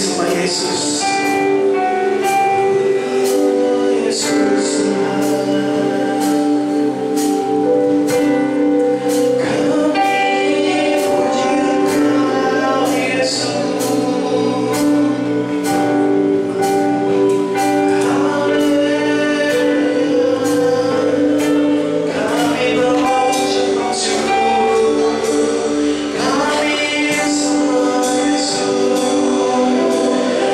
sembah Yesus.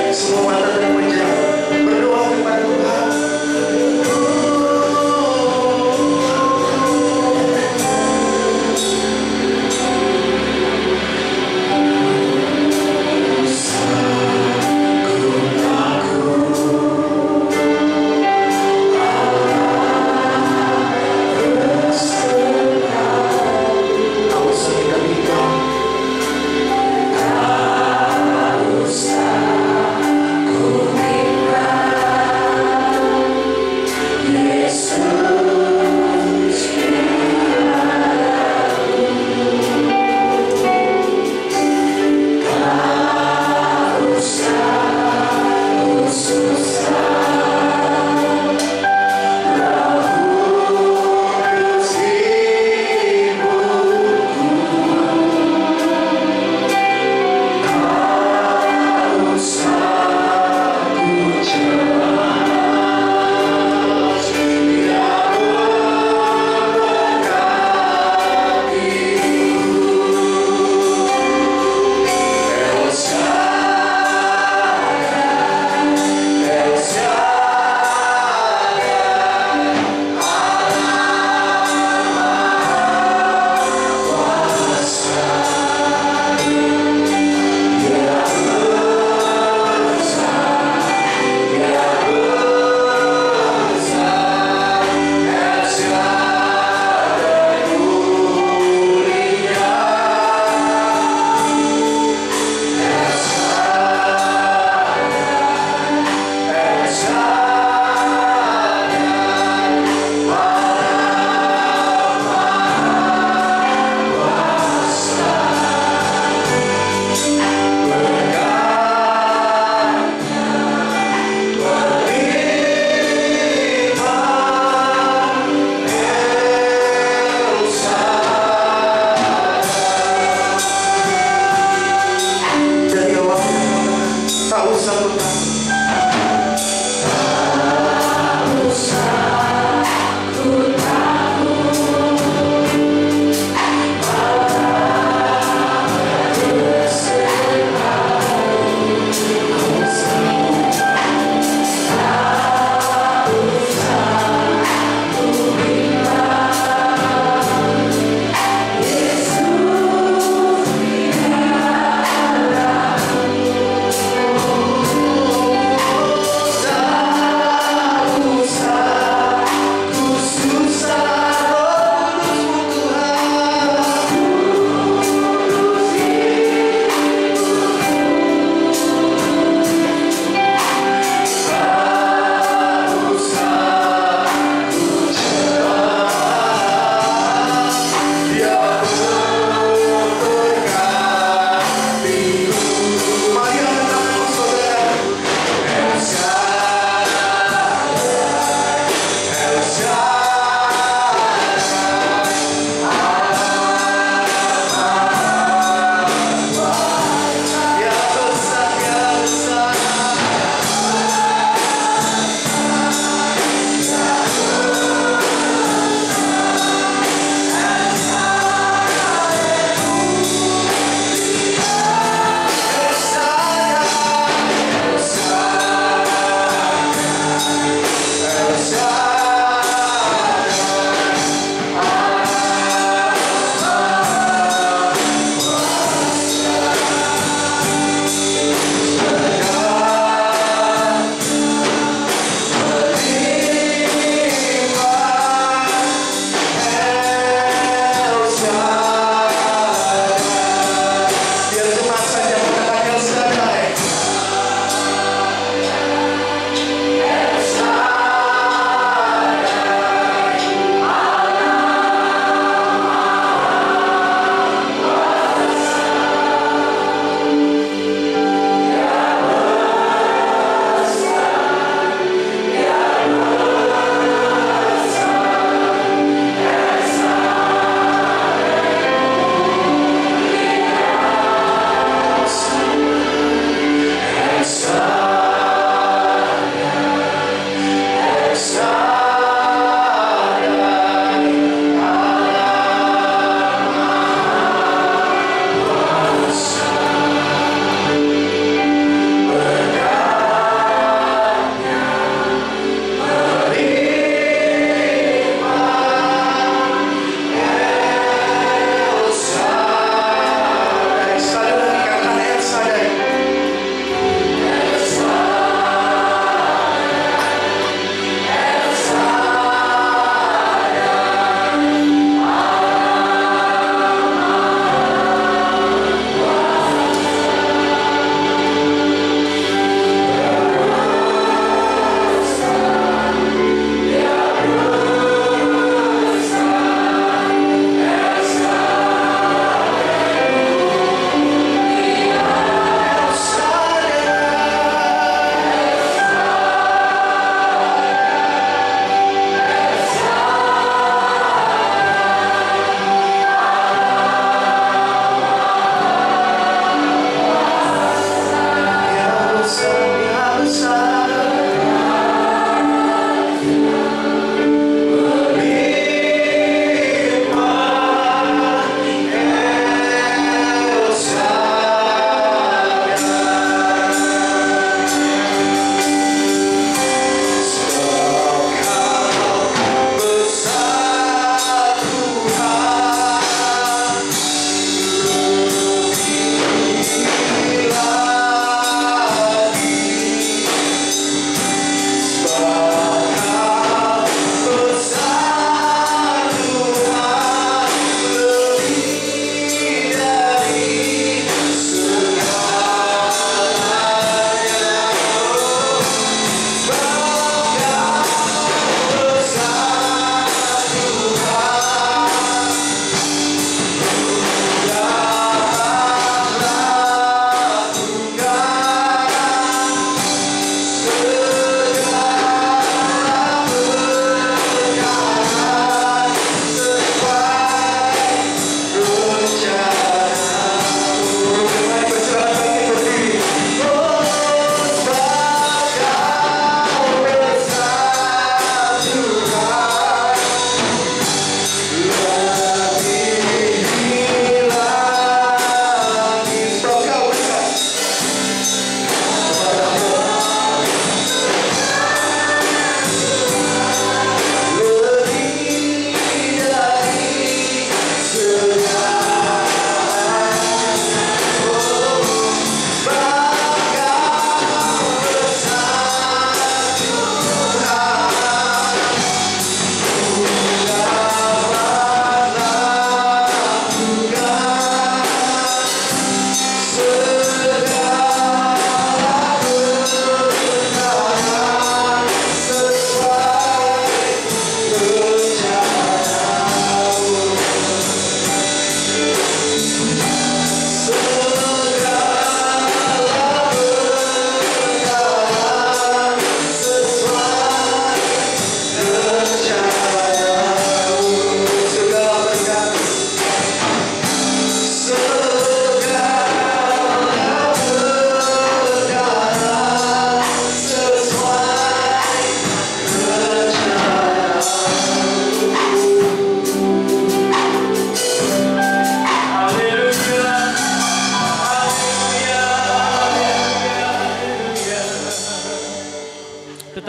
Semua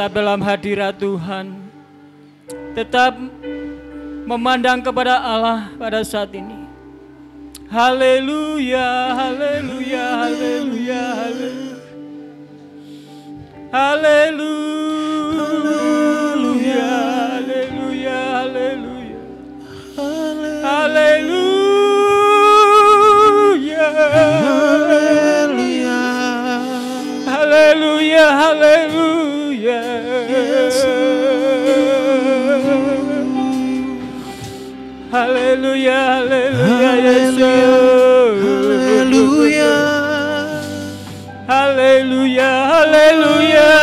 tetap dalam hadirat Tuhan, tetap memandang kepada Allah pada saat ini. Haleluya, haleluya, haleluya, haleluya, haleluya, haleluya, haleluya, haleluya, haleluya, haleluya. Haleluya, haleluya, Yesus. Haleluya. Haleluya, haleluya.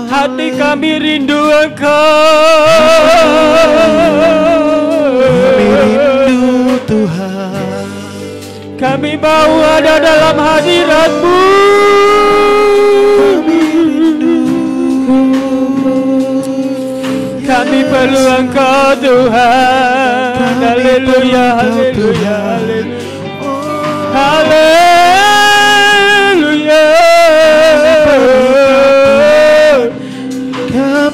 Hati kami rindu Engkau. Kami rindu Tuhan. Kami mau ada dalam hadirat-Mu. Kami perlu Engkau Tuhan. Haleluya, haleluya, haleluya,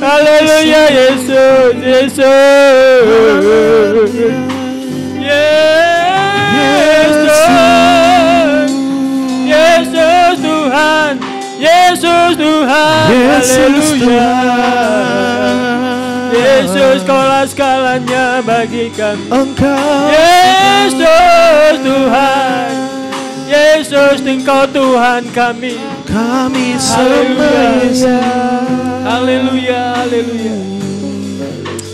haleluya, Yesus, Yesus, Yesus Tuhan, Yesus Tuhan, haleluya. Yesus, Kaulah segalanya bagi kami. Engkau Yesus Tuhan, Yesus Engkau Tuhan kami. Kami sembah Yesus. Haleluya, haleluya,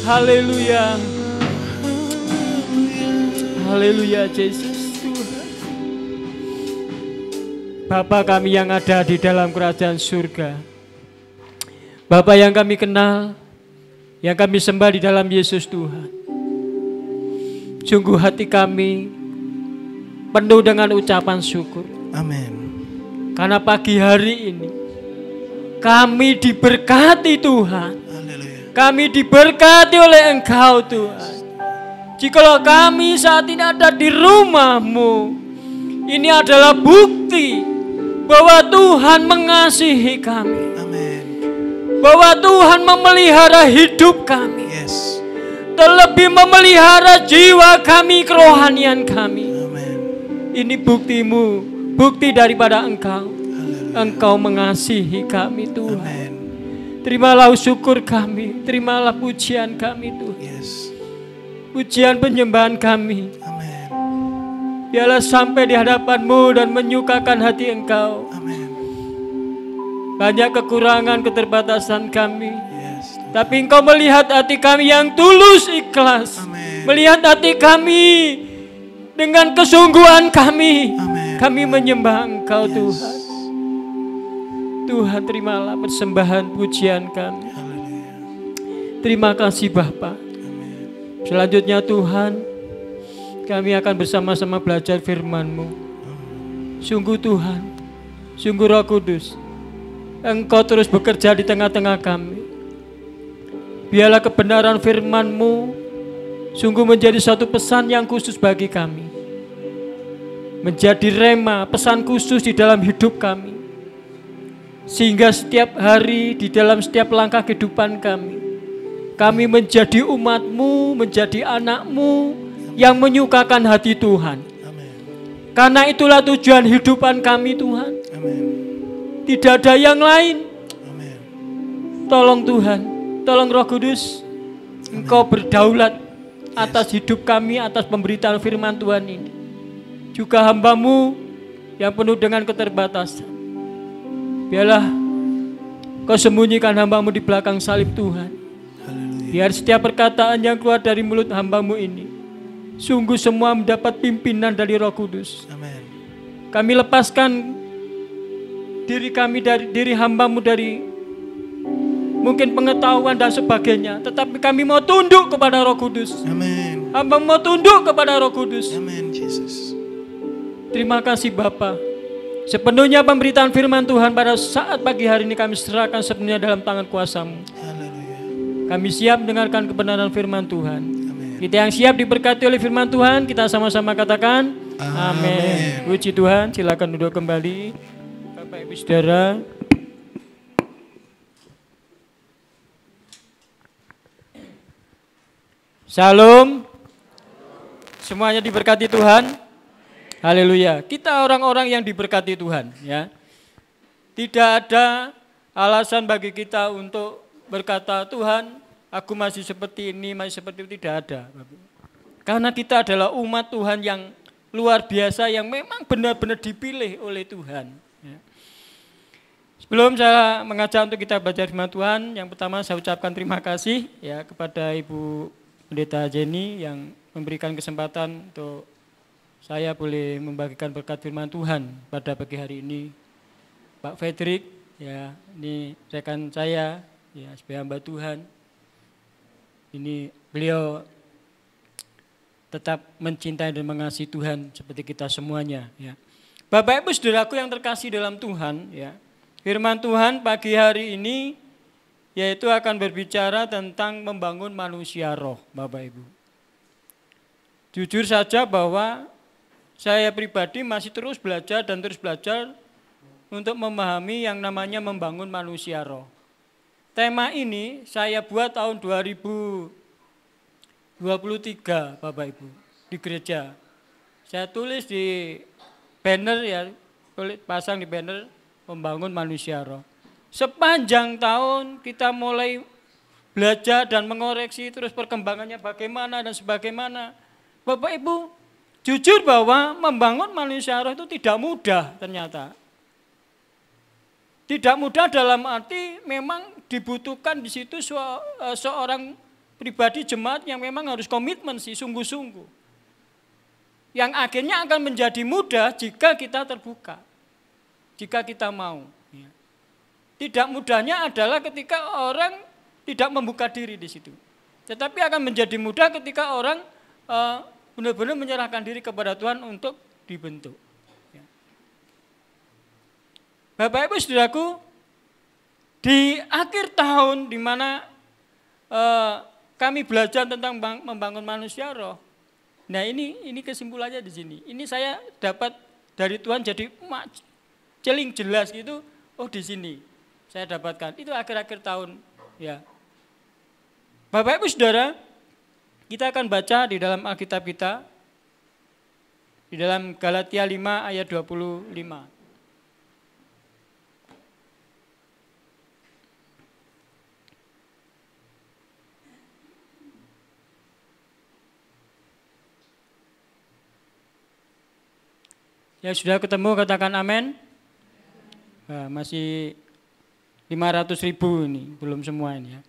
haleluya, haleluya, Yesus Tuhan. Bapa kami yang ada di dalam kerajaan surga, Bapa yang kami kenal, yang kami sembah di dalam Yesus Tuhan. Sungguh hati kami penuh dengan ucapan syukur. Amin. Karena pagi hari ini kami diberkati Tuhan. Haleluya. Kami diberkati oleh Engkau Tuhan. Jikalau kami saat ini ada di rumah-Mu, ini adalah bukti bahwa Tuhan mengasihi kami. Bahwa Tuhan memelihara hidup kami. Yes. Terlebih memelihara jiwa kami, kerohanian kami. Amen. Ini bukti-Mu, bukti daripada Engkau. Haleluya. Engkau mengasihi kami Tuhan. Amen. Terimalah syukur kami, terimalah pujian kami Tuhan. Yes. Pujian penyembahan kami. Amen. Biarlah sampai di hadapan-Mu dan menyukakan hati Engkau. Amen. Banyak kekurangan, keterbatasan kami. Yes. Tapi Engkau melihat hati kami yang tulus, ikhlas. Amen. Melihat hati kami dengan kesungguhan kami. Amen. Kami menyembah Engkau Yes. Tuhan. Tuhan, terimalah persembahan pujian kami. Haleluya. Terima kasih Bapa. Amen. Selanjutnya Tuhan, kami akan bersama-sama belajar firman-Mu. Sungguh Tuhan, sungguh Roh Kudus, Engkau terus bekerja di tengah-tengah kami. Biarlah kebenaran firman-Mu sungguh menjadi satu pesan yang khusus bagi kami. Menjadi rema, pesan khusus di dalam hidup kami. Sehingga setiap hari di dalam setiap langkah kehidupan kami menjadi umat-Mu, menjadi anak-Mu yang menyukakan hati Tuhan. Amen. Karena itulah tujuan hidupan kami Tuhan. Amen. Tidak ada yang lain. Amen. Tolong Tuhan, tolong Roh Kudus, Engkau berdaulat atas hidup kami, atas pemberitaan firman Tuhan ini. Juga hamba-Mu yang penuh dengan keterbatasan. Biarlah Kau sembunyikan hamba-Mu di belakang salib Tuhan. Haleluya. Biar setiap perkataan yang keluar dari mulut hamba-Mu ini sungguh semua mendapat pimpinan dari Roh Kudus. Amen. Kami lepaskan diri kami dari diri hamba-Mu dari mungkin pengetahuan dan sebagainya, tetapi kami mau tunduk kepada Roh Kudus. Amen. Hamba mau tunduk kepada Roh Kudus. Amen, Jesus. Terima kasih Bapa. Sepenuhnya pemberitaan firman Tuhan pada saat pagi hari ini kami serahkan sepenuhnya dalam tangan kuasa-Mu. Haleluya. Kami siap mendengarkan kebenaran firman Tuhan. Amen. Kita yang siap diberkati oleh firman Tuhan, kita sama-sama katakan Amin. Puji Tuhan, silakan duduk kembali. Bapak Ibu Saudara. Shalom. Semuanya diberkati Tuhan. Haleluya. Kita orang-orang yang diberkati Tuhan, ya. Tidak ada alasan bagi kita untuk berkata, Tuhan, aku masih seperti ini, masih seperti itu, tidak ada. Karena kita adalah umat Tuhan yang luar biasa, yang memang benar-benar dipilih oleh Tuhan. Ya. Sebelum saya mengajak untuk kita belajar firman Tuhan, yang pertama saya ucapkan terima kasih ya kepada Ibu Pendeta Jenny yang memberikan kesempatan untuk saya boleh membagikan berkat firman Tuhan pada pagi hari ini. Pak Frederick, ya ini rekan saya, ya sebagai hamba Tuhan. Ini beliau tetap mencintai dan mengasihi Tuhan seperti kita semuanya. Ya. Bapak Ibu Saudaraku yang terkasih dalam Tuhan, ya firman Tuhan pagi hari ini yaitu akan berbicara tentang membangun manusia roh, Bapak Ibu. Jujur saja bahwa saya pribadi masih terus belajar dan terus belajar untuk memahami yang namanya membangun manusia roh. Tema ini saya buat tahun 2023, Bapak Ibu, di gereja. Saya tulis di banner, ya, pasang di banner, membangun manusia roh. Sepanjang tahun kita mulai belajar dan mengoreksi terus perkembangannya bagaimana dan sebagaimana. Bapak Ibu, jujur bahwa membangun manusia roh itu tidak mudah ternyata. Tidak mudah dalam arti memang dibutuhkan di situ seorang pribadi jemaat yang memang harus komitmen sih, sungguh-sungguh. Yang akhirnya akan menjadi mudah jika kita terbuka, jika kita mau. Tidak mudahnya adalah ketika orang tidak membuka diri di situ. Tetapi akan menjadi mudah ketika orang benar-benar menyerahkan diri kepada Tuhan untuk dibentuk. Bapak Ibu Saudaraku, di akhir tahun di mana kami belajar tentang membangun manusia roh. Nah ini kesimpulannya di sini. Ini saya dapat dari Tuhan jadi celing jelas gitu. Oh di sini saya dapatkan. Itu akhir-akhir tahun. Ya. Bapak Ibu Saudara, kita akan baca di dalam Alkitab kita. Di dalam Galatia 5 ayat 25. Ya sudah ketemu, katakan amin. Nah, masih 500.000 ini, belum semua ini ya.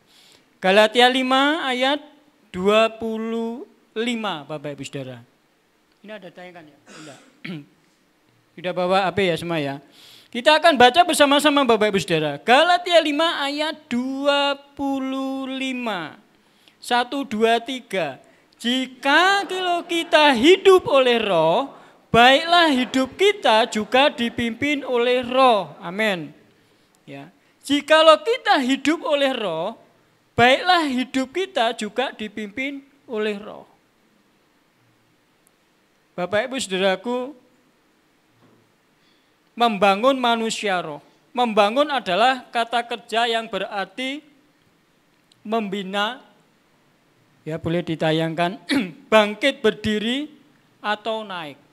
Galatia 5 ayat 25, Bapak Ibu Saudara. Ini ada tayangan ya? Tidak. Sudah bawa HP ya semua ya. Kita akan baca bersama-sama Bapak Ibu Saudara. Galatia 5 ayat 25. 1, 2, 3. Jika kalau kita hidup oleh roh, baiklah hidup kita juga dipimpin oleh roh. Amin. Ya. Jikalau kita hidup oleh roh, baiklah hidup kita juga dipimpin oleh roh. Bapak Ibu Saudaraku, membangun manusia roh. Membangun adalah kata kerja yang berarti membina, ya boleh ditayangkan, bangkit berdiri atau naik.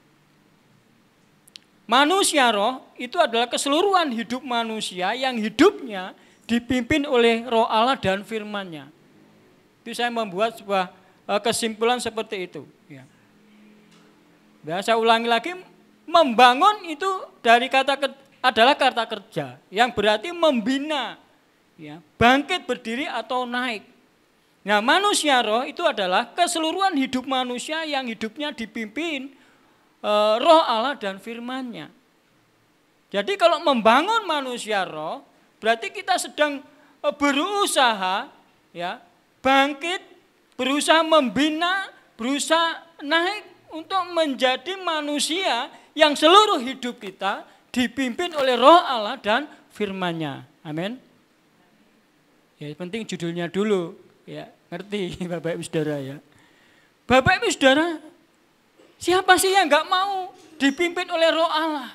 Manusia roh itu adalah keseluruhan hidup manusia yang hidupnya dipimpin oleh roh Allah dan firman-Nya. Itu saya membuat sebuah kesimpulan seperti itu. Ya. Saya ulangi lagi, membangun itu dari adalah kata kerja yang berarti membina, ya, bangkit berdiri atau naik. Nah manusia roh itu adalah keseluruhan hidup manusia yang hidupnya dipimpin roh Allah dan firman-Nya. Jadi kalau membangun manusia roh, berarti kita sedang berusaha, ya, bangkit, berusaha membina, berusaha naik untuk menjadi manusia yang seluruh hidup kita dipimpin oleh roh Allah dan firman-Nya. Amin. Ya penting judulnya dulu, ya ngerti Bapak Ibu Saudara ya. Bapak Ibu Saudara, Siapa sih yang nggak mau dipimpin oleh Roh Allah?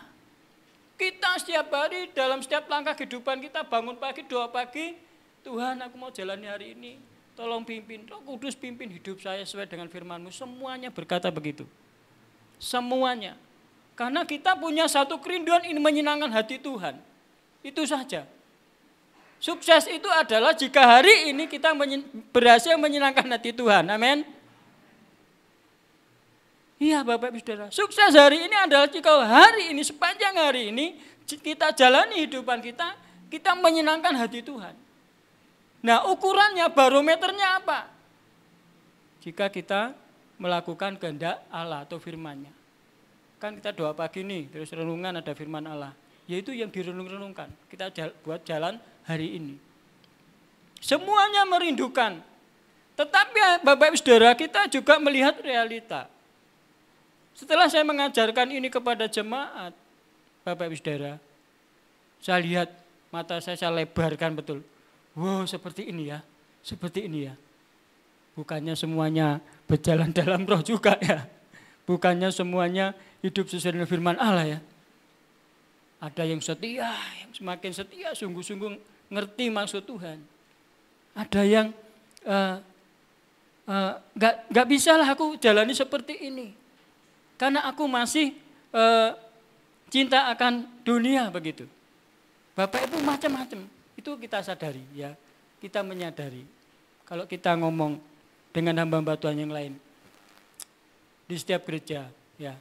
Kita setiap hari dalam setiap langkah kehidupan kita, bangun pagi, doa pagi, Tuhan aku mau jalani hari ini, tolong pimpin, Roh Kudus pimpin hidup saya sesuai dengan firman-Mu. Semuanya berkata begitu. Semuanya. Karena kita punya satu kerinduan ini menyenangkan hati Tuhan. Itu saja. Sukses itu adalah jika hari ini kita berhasil menyenangkan hati Tuhan. Amin. Iya Bapak Ibu Saudara, sukses hari ini adalah jika hari ini, sepanjang hari ini, kita jalani hidupan kita, kita menyenangkan hati Tuhan. Nah ukurannya, barometernya apa? Jika kita melakukan kehendak Allah atau firman-Nya. Kan kita doa pagi nih, terus renungan ada firman Allah. Yaitu yang direnung-renungkan, kita buat jalan hari ini. Semuanya merindukan. Tetapi Bapak Ibu Saudara, kita juga melihat realita. Setelah saya mengajarkan ini kepada jemaat, Bapak Ibu Saudara, saya lihat mata saya lebarkan betul. Wow, seperti ini ya, seperti ini ya. Bukannya semuanya berjalan dalam roh juga ya. Bukannya semuanya hidup sesuai dengan firman Allah ya. Ada yang setia, yang semakin setia, sungguh-sungguh ngerti maksud Tuhan. Ada yang nggak bisa lah aku jalani seperti ini. Karena aku masih cinta akan dunia begitu. Bapak Ibu macam-macam. Itu kita sadari ya. Kita menyadari. Kalau kita ngomong dengan hamba-hamba Tuhan yang lain. Di setiap gereja ya.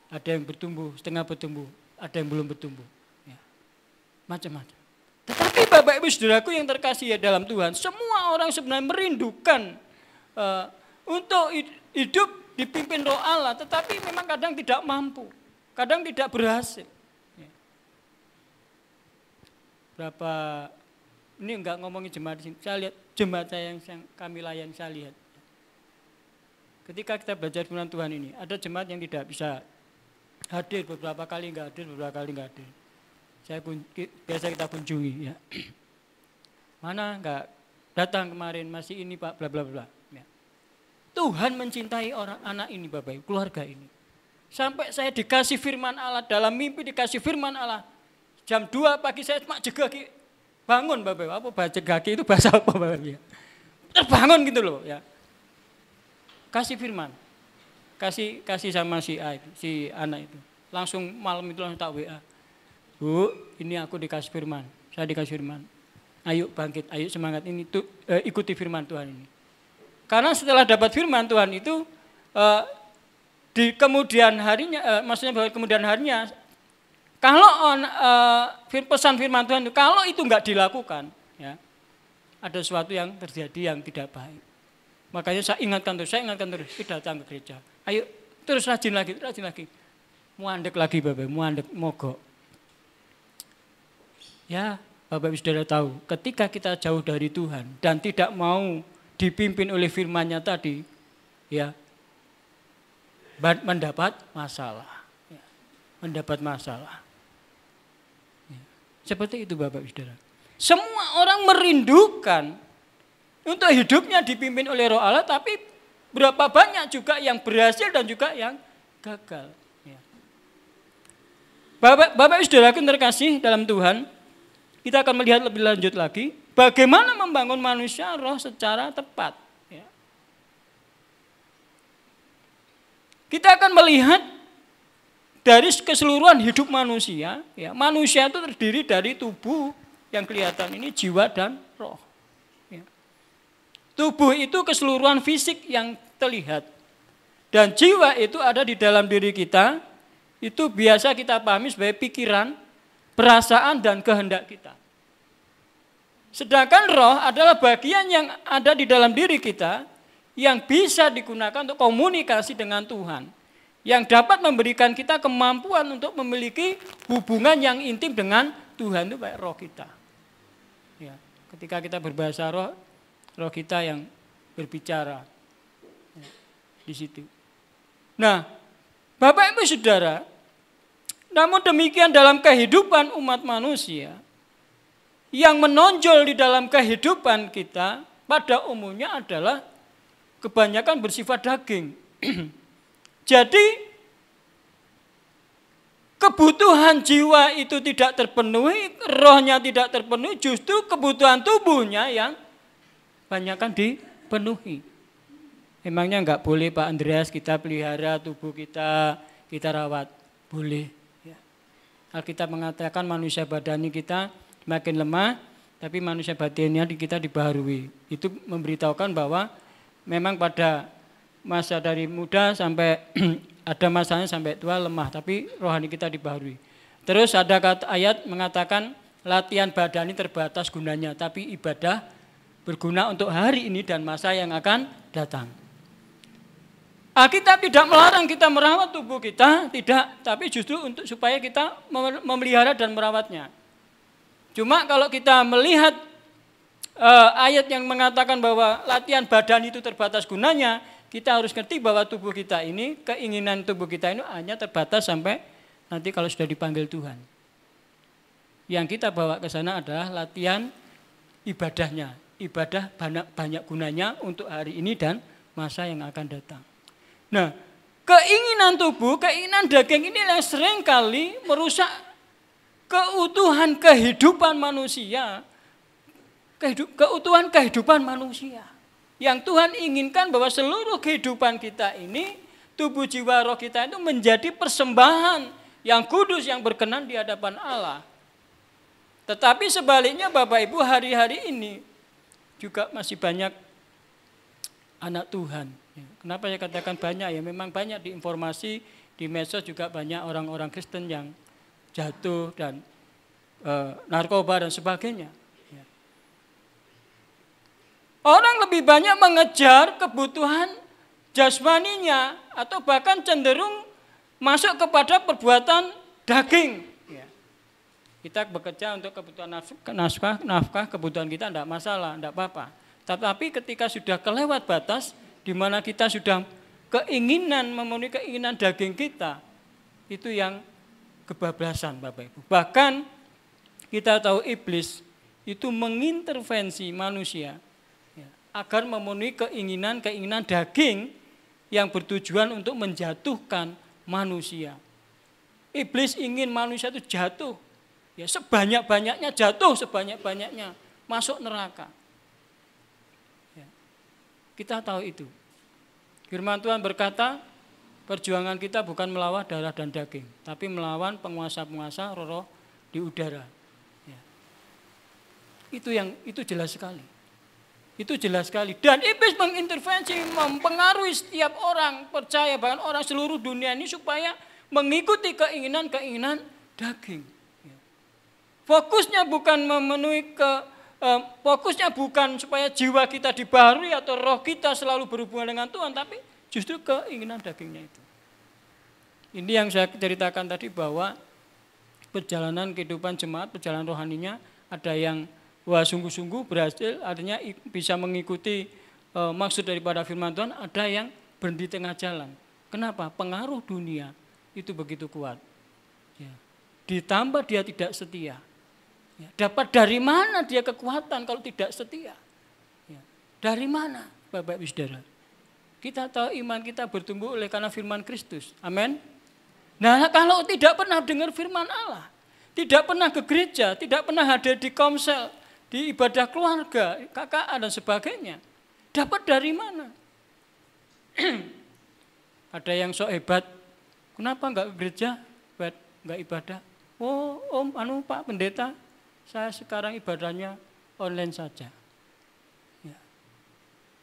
Ada yang bertumbuh, setengah bertumbuh. Ada yang belum bertumbuh. Ya. Macam-macam. Tetapi Bapak Ibu Saudaraku yang terkasih ya dalam Tuhan. Semua orang sebenarnya merindukan untuk hidup dipimpin Roh Allah, tetapi memang kadang tidak mampu, kadang tidak berhasil. Berapa, ini enggak ngomongin jemaat di sini, saya lihat jemaat saya yang kami layani, saya lihat. Ketika kita belajar firman Tuhan ini, ada jemaat yang tidak bisa hadir, beberapa kali enggak hadir, beberapa kali enggak hadir. Biasa kita kunjungi ya. Mana enggak datang kemarin, masih ini Pak, bla bla bla. Tuhan mencintai orang anak ini Bapak Ibu, keluarga ini. Sampai saya dikasih firman Allah, dalam mimpi dikasih firman Allah. Jam 2 pagi saya cuma jegaki, bangun Bapak Ibu. Apa bahasa jegaki itu bahasa apa Bapak Ibu? Terbangun gitu loh ya. Kasih firman. Kasih sama si anak itu. Langsung malam itu langsung tak WA. Bu, ini aku dikasih firman. Saya dikasih firman. Ayo bangkit, ayo semangat ini tuh ikuti firman Tuhan ini. Karena setelah dapat firman Tuhan itu di kemudian harinya, maksudnya bahwa kemudian harinya, kalau pesan firman Tuhan itu, kalau itu enggak dilakukan, ya, ada sesuatu yang terjadi yang tidak baik. Makanya saya ingatkan terus, datang ke gereja. Ayo terus rajin lagi. Muandek lagi Bapak, muandek, mogok. Ya, Bapak Ibu Saudara tahu, ketika kita jauh dari Tuhan dan tidak mau dipimpin oleh firman-Nya tadi, ya, mendapat masalah. Ya, mendapat masalah. Ya, seperti itu Bapak Ibu Saudara. Semua orang merindukan untuk hidupnya dipimpin oleh Roh Allah, tapi berapa banyak juga yang berhasil dan juga yang gagal. Ya. Bapak Ibu Saudara yang terkasih dalam Tuhan, kita akan melihat lebih lanjut lagi bagaimana membangun manusia roh secara tepat. Ya. Kita akan melihat dari keseluruhan hidup manusia. Ya. Manusia itu terdiri dari tubuh yang kelihatan ini, jiwa dan roh. Ya. Tubuh itu keseluruhan fisik yang terlihat. Dan jiwa itu ada di dalam diri kita. Itu biasa kita pahami sebagai pikiran, perasaan dan kehendak kita. Sedangkan roh adalah bagian yang ada di dalam diri kita yang bisa digunakan untuk komunikasi dengan Tuhan. Yang dapat memberikan kita kemampuan untuk memiliki hubungan yang intim dengan Tuhan, itu baik roh kita. Ya, ketika kita berbahasa roh kita yang berbicara. Ya, di situ. Nah, Bapak Ibu Saudara, namun demikian dalam kehidupan umat manusia, yang menonjol di dalam kehidupan kita pada umumnya adalah kebanyakan bersifat daging. Jadi kebutuhan jiwa itu tidak terpenuhi, rohnya tidak terpenuhi, justru kebutuhan tubuhnya yang banyakkan dipenuhi. Emangnya enggak boleh Pak Andreas kita pelihara tubuh kita rawat? Boleh. Ya. Alkitab mengatakan manusia badani kita makin lemah, tapi manusia batinnya kita dibaharui. Itu memberitahukan bahwa memang pada masa dari muda sampai ada masanya sampai tua lemah, tapi rohani kita dibaharui. Terus ada ayat mengatakan latihan badani terbatas gunanya, tapi ibadah berguna untuk hari ini dan masa yang akan datang. Alkitab tidak melarang kita merawat tubuh kita, tidak, tapi justru untuk supaya kita memelihara dan merawatnya. Cuma kalau kita melihat ayat yang mengatakan bahwa latihan badan itu terbatas gunanya, kita harus ngerti bahwa tubuh kita ini, keinginan tubuh kita ini hanya terbatas sampai nanti kalau sudah dipanggil Tuhan. Yang kita bawa ke sana adalah latihan ibadahnya. Ibadah banyak gunanya untuk hari ini dan masa yang akan datang. Nah, keinginan tubuh, keinginan daging ini yang sering kali merusak keutuhan kehidupan manusia. Keutuhan kehidupan manusia. Yang Tuhan inginkan bahwa seluruh kehidupan kita ini, tubuh jiwa roh kita itu menjadi persembahan yang kudus, yang berkenan di hadapan Allah. Tetapi sebaliknya Bapak Ibu, hari-hari ini juga masih banyak anak Tuhan. Kenapa saya katakan banyak? Ya memang banyak di informasi, di medsos juga banyak orang-orang Kristen yang jatuh dan narkoba dan sebagainya. Orang lebih banyak mengejar kebutuhan jasmaninya atau bahkan cenderung masuk kepada perbuatan daging. Kita bekerja untuk kebutuhan nafkah, kebutuhan kita tidak masalah, tidak apa-apa. Tetapi ketika sudah kelewat batas, di mana kita sudah memenuhi keinginan daging kita, itu yang kebablasan Bapak Ibu. Bahkan kita tahu iblis itu mengintervensi manusia agar memenuhi keinginan daging yang bertujuan untuk menjatuhkan manusia. Iblis ingin manusia itu jatuh, ya sebanyak-banyaknya jatuh, sebanyak-banyaknya masuk neraka. Ya. Kita tahu itu. Firman Tuhan berkata, perjuangan kita bukan melawan darah dan daging, tapi melawan penguasa-penguasa roh di udara. Ya. Itu jelas sekali. Itu jelas sekali. Dan iblis mengintervensi, mempengaruhi setiap orang percaya, bahkan orang seluruh dunia ini supaya mengikuti keinginan-keinginan daging. Fokusnya bukan fokusnya bukan supaya jiwa kita dibaharui atau roh kita selalu berhubungan dengan Tuhan, tapi justru keinginan dagingnya itu. Ini yang saya ceritakan tadi bahwa perjalanan kehidupan jemaat, perjalanan rohaninya ada yang sungguh-sungguh berhasil, artinya bisa mengikuti maksud daripada firman Tuhan, ada yang berhenti tengah jalan. Kenapa? Pengaruh dunia itu begitu kuat. Ya. Ditambah dia tidak setia. Ya. Dapat dari mana dia kekuatan kalau tidak setia? Ya. Dari mana Bapak Ibu Saudara? Kita tahu iman kita bertumbuh oleh karena firman Kristus. Amin. Nah kalau tidak pernah dengar firman Allah, tidak pernah ke gereja, tidak pernah hadir di komsel, di ibadah keluarga, KKA dan sebagainya. Dapat dari mana? Ada yang sok hebat, kenapa enggak ke gereja, enggak ibadah? Oh, Pak Pendeta, saya sekarang ibadahnya online saja. Ya.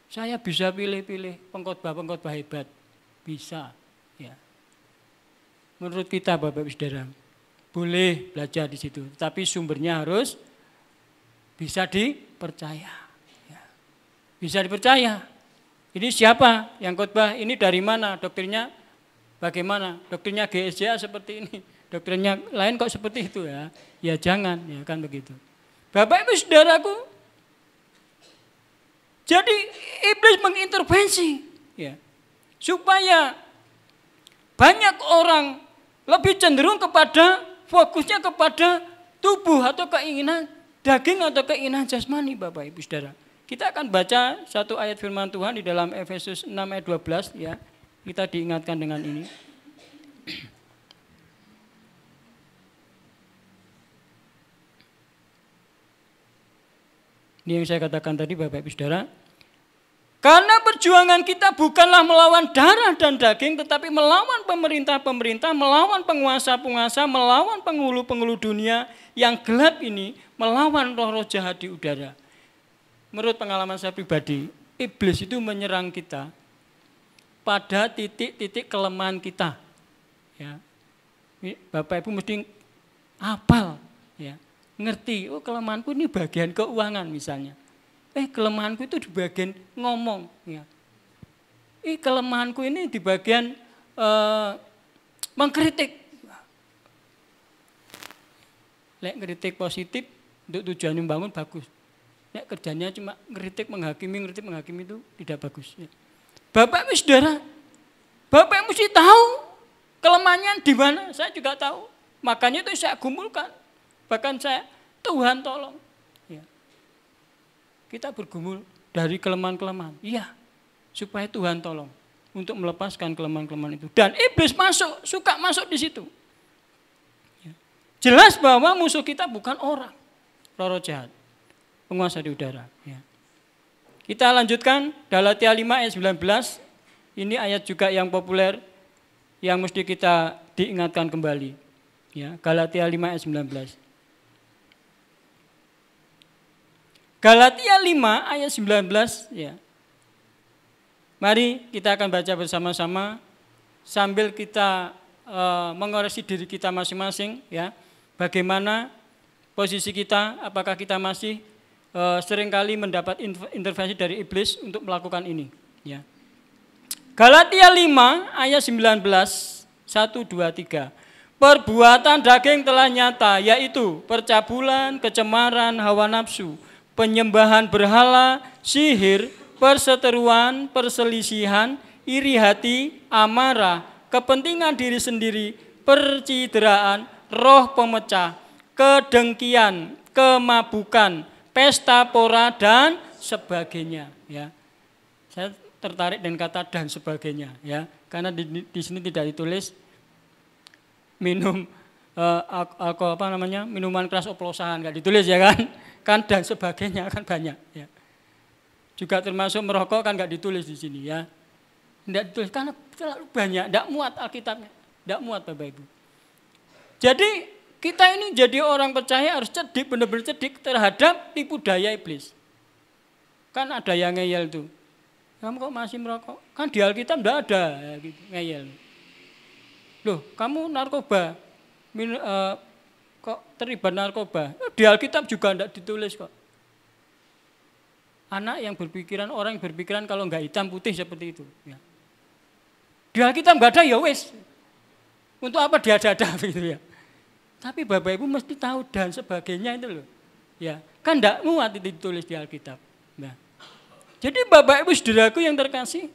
Saya bisa pilih-pilih pengkhotbah hebat, bisa. Ya. Menurut kita Bapak Ibu Saudara, boleh belajar di situ, tapi sumbernya harus bisa dipercaya. Ya. Bisa dipercaya. Ini siapa yang khotbah? Ini dari mana? Doktrinnya bagaimana? Doktrinnya GSJA seperti ini. Doktrinnya lain kok seperti itu ya. Ya jangan, ya kan begitu. Bapak Ibu Saudaraku, jadi iblis mengintervensi ya. Supaya banyak orang lebih cenderung kepada fokusnya kepada tubuh atau keinginan daging atau keinginan jasmani Bapak Ibu Saudara. Kita akan baca satu ayat firman Tuhan di dalam Efesus 6 ayat 12 ya. Kita diingatkan dengan ini. Ini yang saya katakan tadi Bapak Ibu Saudara. Karena perjuangan kita bukanlah melawan darah dan daging, tetapi melawan pemerintah-pemerintah, melawan penguasa-penguasa, melawan penghulu-penghulu dunia yang gelap ini, melawan roh-roh jahat di udara. Menurut pengalaman saya pribadi, iblis itu menyerang kita pada titik-titik kelemahan kita. Ya. Bapak Ibu mesti hafal, ya. Ngerti, oh kelemahanku ini bagian keuangan misalnya. Kelemahanku itu di bagian ngomong. Ya. Kelemahanku ini di bagian mengkritik. Lek kritik positif untuk tujuan membangun bagus. Lek kerjanya cuma kritik menghakimi itu tidak bagus. Ya. Bapak Ibu Saudara, Bapak mesti tahu kelemahannya di mana. Saya juga tahu. Makanya itu saya gumulkan. Bahkan saya, Tuhan tolong. Kita bergumul dari kelemahan-kelemahan. Iya, supaya Tuhan tolong untuk melepaskan kelemahan-kelemahan itu. Dan iblis suka masuk di situ. Jelas bahwa musuh kita bukan orang, roh jahat, penguasa di udara. Ya. Kita lanjutkan Galatia 5 ayat 19. Ini ayat juga yang populer, yang mesti kita diingatkan kembali. Ya, Galatia 5 ayat 19. Galatia 5 ayat 19 ya. Mari kita akan baca bersama-sama sambil kita mengoreksi diri kita masing-masing ya. Bagaimana posisi kita, apakah kita masih seringkali mendapat intervensi dari iblis untuk melakukan ini ya. Galatia 5 ayat 19 1 2 3. Perbuatan daging telah nyata, yaitu percabulan, kecemaran, hawa nafsu, penyembahan berhala, sihir, perseteruan, perselisihan, iri hati, amarah, kepentingan diri sendiri, percideraan, roh pemecah, kedengkian, kemabukan, pesta pora dan sebagainya. Ya, saya tertarik dengan kata dan sebagainya. Ya, karena di sini tidak ditulis minum minuman keras oplosan, nggak ditulis ya kan? Kan dan sebagainya kan banyak ya. Juga termasuk merokok kan nggak ditulis di sini ya. Nggak ditulis karena terlalu banyak, nggak muat Alkitabnya, nggak muat Bapak Ibu. Jadi kita ini jadi orang percaya harus cerdik, benar-benar cerdik terhadap tipu daya iblis. Kan ada yang ngeyel tuh, kamu kok masih merokok? Kan di Alkitab nggak ada ya, gitu, ngeyel. Loh, kamu narkoba, kok terlibat narkoba? Di Alkitab juga tidak ditulis kok. Anak yang berpikiran, orang yang berpikiran kalau enggak hitam putih seperti itu. Ya. Di Alkitab enggak ada ya wis. Untuk apa dia ada gitu ya. Tapi Bapak Ibu mesti tahu dan sebagainya itu loh. Ya, kan enggak muat itu ditulis di Alkitab. Nah. Jadi Bapak Ibu saudaraku yang terkasih,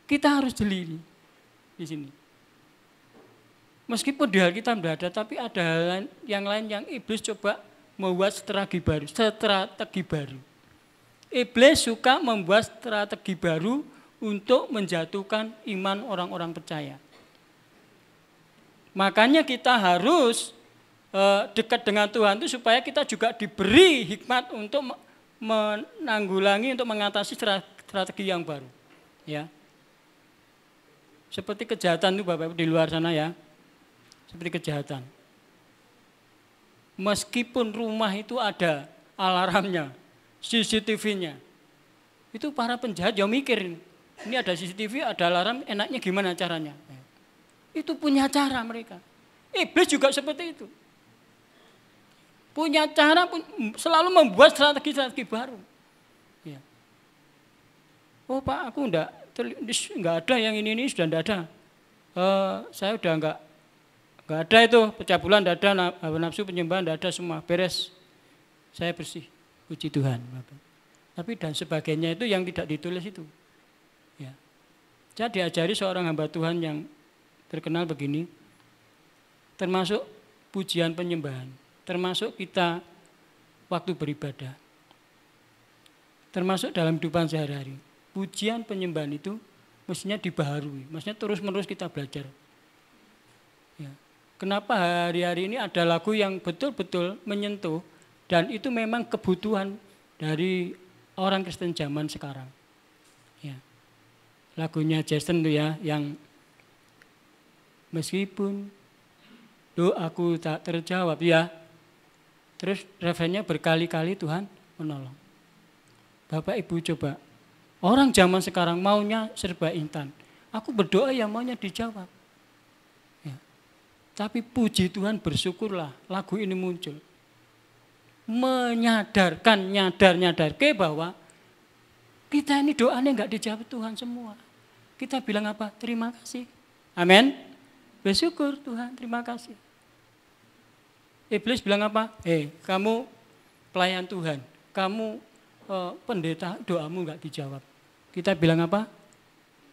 kita harus jeli di sini. Meskipun di Alkitab tidak ada, tapi ada hal yang lain yang iblis coba membuat strategi baru. Iblis suka membuat strategi baru untuk menjatuhkan iman orang-orang percaya. Makanya kita harus dekat dengan Tuhan itu supaya kita juga diberi hikmat untuk menanggulangi, untuk mengatasi strategi yang baru. Ya. Seperti kejahatan itu Bapak Ibu di luar sana ya. Seperti kejahatan. Meskipun rumah itu ada alarmnya, CCTV-nya, itu para penjahat yang mikir, ini ada CCTV, ada alarm, enaknya gimana caranya? Itu punya cara mereka. Iblis juga seperti itu. Punya cara, selalu membuat strategi-strategi baru. Ya. Oh Pak, aku enggak ada yang ini sudah enggak ada. Saya udah enggak ada itu, pecah bulan enggak ada, hawa nafsu, penyembahan enggak ada, semua beres. Saya bersih, puji Tuhan. Tapi dan sebagainya itu yang tidak ditulis itu. Ya. Saya diajari seorang hamba Tuhan yang terkenal begini, termasuk pujian penyembahan, termasuk kita waktu beribadah, termasuk dalam kehidupan sehari-hari. Pujian penyembahan itu mestinya dibaharui, maksudnya terus-menerus kita belajar. Ya. Kenapa hari-hari ini ada lagu yang betul-betul menyentuh dan itu memang kebutuhan dari orang Kristen zaman sekarang. Ya. Lagunya Jason tuh ya, yang meskipun doaku tak terjawab, ya. Terus refrennya berkali-kali Tuhan menolong. Bapak Ibu coba, orang zaman sekarang maunya serba instan. Aku berdoa ya maunya dijawab. Ya. Tapi puji Tuhan, bersyukurlah lagu ini muncul. Nyadar ke bahwa kita ini doanya enggak dijawab Tuhan semua. Kita bilang apa? Terima kasih. Amin. Bersyukur Tuhan, terima kasih. Iblis bilang apa? Kamu pelayan Tuhan, kamu pendeta, doamu enggak dijawab. Kita bilang apa?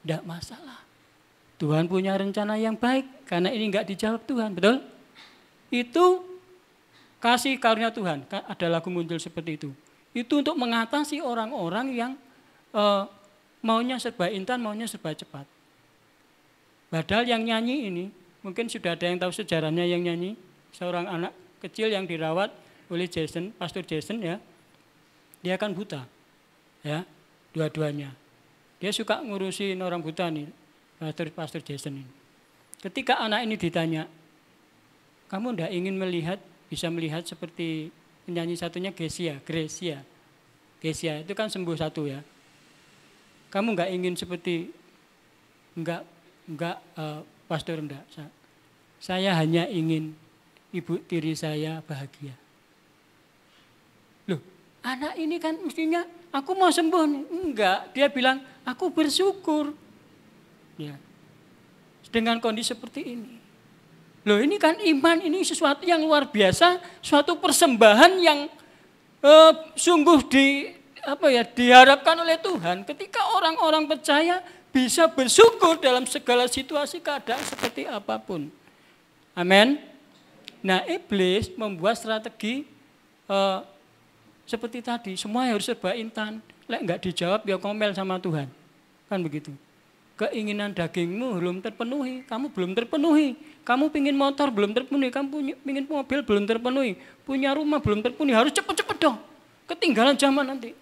Enggak masalah. Tuhan punya rencana yang baik karena ini enggak dijawab Tuhan, betul? Itu kasih karunia Tuhan, ada lagu muncul seperti itu. Itu untuk mengatasi orang-orang yang maunya serba instan, maunya serba cepat. Padahal yang nyanyi ini, mungkin sudah ada yang tahu sejarahnya yang nyanyi, seorang anak kecil yang dirawat oleh Jason, Pastor Jason ya. Dia kan buta, ya, dua-duanya. Dia suka ngurusin orang buta nih, Pastor Jason ini. Ketika anak ini ditanya, kamu enggak ingin bisa melihat seperti penyanyi satunya Gracia itu kan sembuh satu ya. Kamu enggak ingin seperti, enggak pastor enggak. Saya hanya ingin ibu tiri saya bahagia. Loh, anak ini kan mestinya aku mau sembuh nih. Enggak, dia bilang aku bersyukur. Ya. Dengan kondisi seperti ini. Loh, ini kan iman, ini sesuatu yang luar biasa, suatu persembahan yang sungguh diharapkan oleh Tuhan ketika orang-orang percaya bisa bersyukur dalam segala situasi keadaan seperti apapun. Amin. Nah, iblis membuat strategi seperti tadi, semua harus serba instan. Lek enggak dijawab ya ngomel sama Tuhan. Kan begitu. Keinginan dagingmu belum terpenuhi, kamu belum terpenuhi. Kamu pingin motor belum terpenuhi, kamu pingin mobil belum terpenuhi, punya rumah belum terpenuhi, harus cepet-cepet dong. Ketinggalan zaman nanti.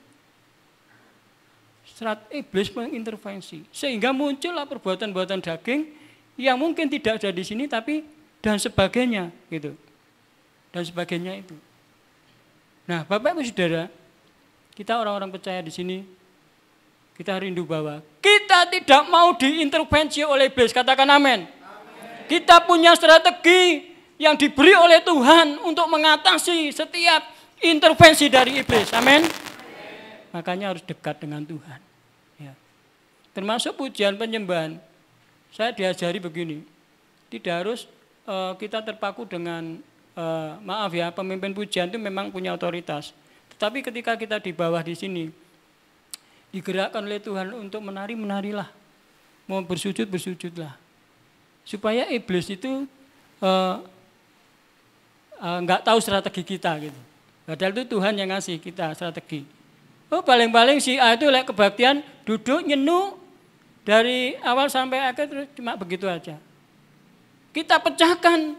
Iblis mengintervensi sehingga muncullah perbuatan-perbuatan daging yang mungkin tidak ada di sini tapi dan sebagainya gitu. Dan sebagainya itu. Nah, Bapak Ibu Saudara, kita orang-orang percaya di sini kita rindu bahwa kita tidak mau diintervensi oleh iblis. Katakan amin. Kita punya strategi yang diberi oleh Tuhan untuk mengatasi setiap intervensi dari iblis. Amin. Makanya harus dekat dengan Tuhan. Ya. Termasuk pujian penyembahan. Saya diajari begini. Tidak harus kita terpaku dengan, maaf ya, pemimpin pujian itu memang punya otoritas. Tetapi ketika kita di bawah di sini, digerakkan oleh Tuhan untuk menari, menarilah. Mau bersujud, bersujudlah. Supaya iblis itu enggak tahu strategi kita gitu. Padahal itu Tuhan yang ngasih kita strategi. Oh, paling-paling si A itu lek kebaktian duduk nyenuh dari awal sampai akhir terus cuma begitu aja. Kita pecahkan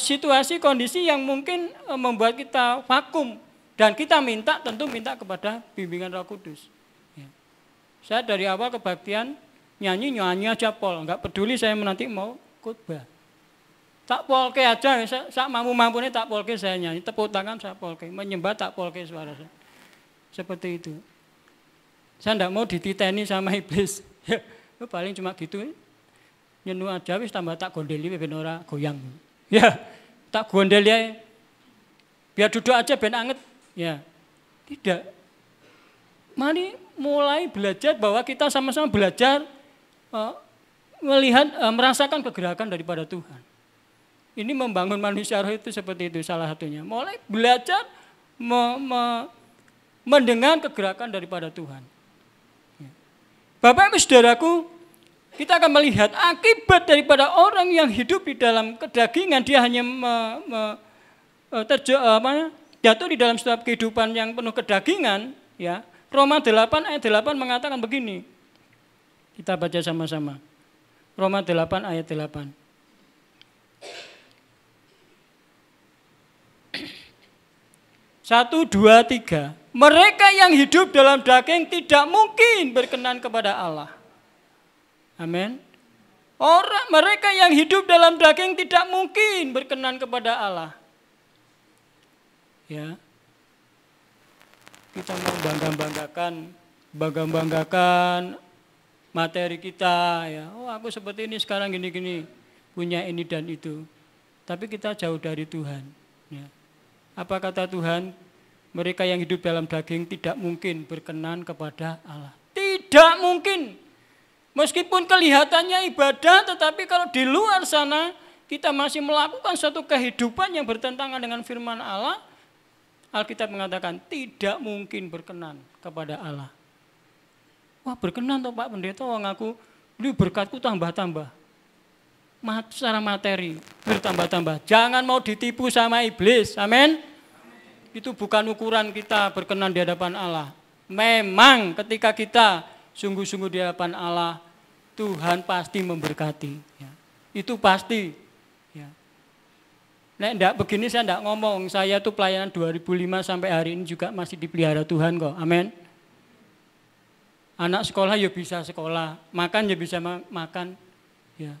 situasi kondisi yang mungkin membuat kita vakum dan kita tentu minta kepada bimbingan Roh Kudus. Ya. Saya dari awal kebaktian nyanyi aja pol, enggak peduli saya nanti mau khotbah. Tak polke aja, sak mampu-mampunya tak polke saya nyanyi, tepuk tangan saya polke, menyembah tak polke suara saya. Seperti itu. Saya enggak mau dititeni sama iblis. Ya, paling cuma gitu. Nyenu aja wis tambah tak gondeli ben ora goyang. Ya, tak gondeli ae. Biar duduk aja ben anget. Ya. Tidak. Mari mulai belajar bahwa kita sama-sama belajar melihat merasakan kegerakan daripada Tuhan. Ini membangun manusia roh itu seperti itu salah satunya. Mulai belajar mendengar kegerakan daripada Tuhan. Bapak Ibu Saudaraku, kita akan melihat akibat daripada orang yang hidup di dalam kedagingan, dia hanya jatuh di dalam setiap kehidupan yang penuh kedagingan. Ya, Roma 8 ayat 8 mengatakan begini, Kita baca sama-sama. Roma 8 ayat 8. 1, 2, 3. Mereka yang hidup dalam daging tidak mungkin berkenan kepada Allah. Amin. Mereka yang hidup dalam daging tidak mungkin berkenan kepada Allah. Ya. Kita mau bangga-banggakan materi kita, ya. Oh, aku seperti ini sekarang gini-gini, punya ini dan itu. Tapi kita jauh dari Tuhan, ya. Apa kata Tuhan? Mereka yang hidup dalam daging tidak mungkin berkenan kepada Allah. Tidak mungkin. Meskipun kelihatannya ibadah, tetapi kalau di luar sana kita masih melakukan suatu kehidupan yang bertentangan dengan firman Allah, Alkitab mengatakan tidak mungkin berkenan kepada Allah. Wah, berkenan toh Pak Pendeta, wong aku ini berkatku tambah-tambah. Secara materi bertambah-tambah. Jangan mau ditipu sama iblis. Amin. Itu bukan ukuran kita berkenan di hadapan Allah. Memang ketika kita sungguh-sungguh di hadapan Allah, Tuhan pasti memberkati. Ya. Itu pasti. Ya. Nek enggak begini saya enggak ngomong. Saya tuh pelayanan 2005 sampai hari ini juga masih dipelihara Tuhan kok. Amin. Anak sekolah ya bisa sekolah, makan ya bisa makan. Ya.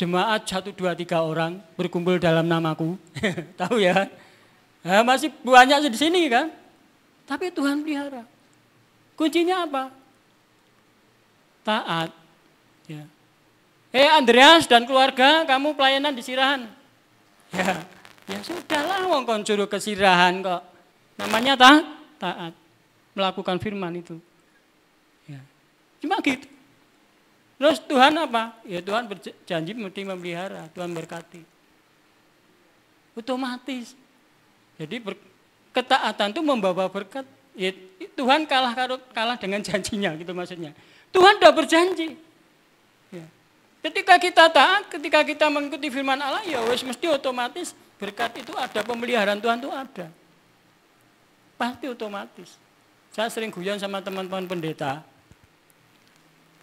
Jemaat 1, 2, 3 orang berkumpul dalam namaku. Tahu ya? Nah, masih banyak di sini kan? Tapi Tuhan pelihara. Kuncinya apa? Taat. Ya. Andreas dan keluarga, kamu pelayanan di Sirahan. Ya sudahlah, wong kon suruh ke Sirahan kok. Namanya taat. Melakukan firman itu. Ya. Cuma gitu. Terus Tuhan apa? Ya Tuhan berjanji mesti memelihara, Tuhan berkati. Otomatis. Jadi ketaatan itu membawa berkat. Ya, Tuhan kalah dengan janjinya gitu maksudnya. Tuhan sudah berjanji. Ya. Ketika kita taat, ketika kita mengikuti firman Allah, ya wes mesti otomatis berkat itu ada, pemeliharaan Tuhan itu ada. Pasti otomatis. Saya sering guyon sama teman-teman pendeta.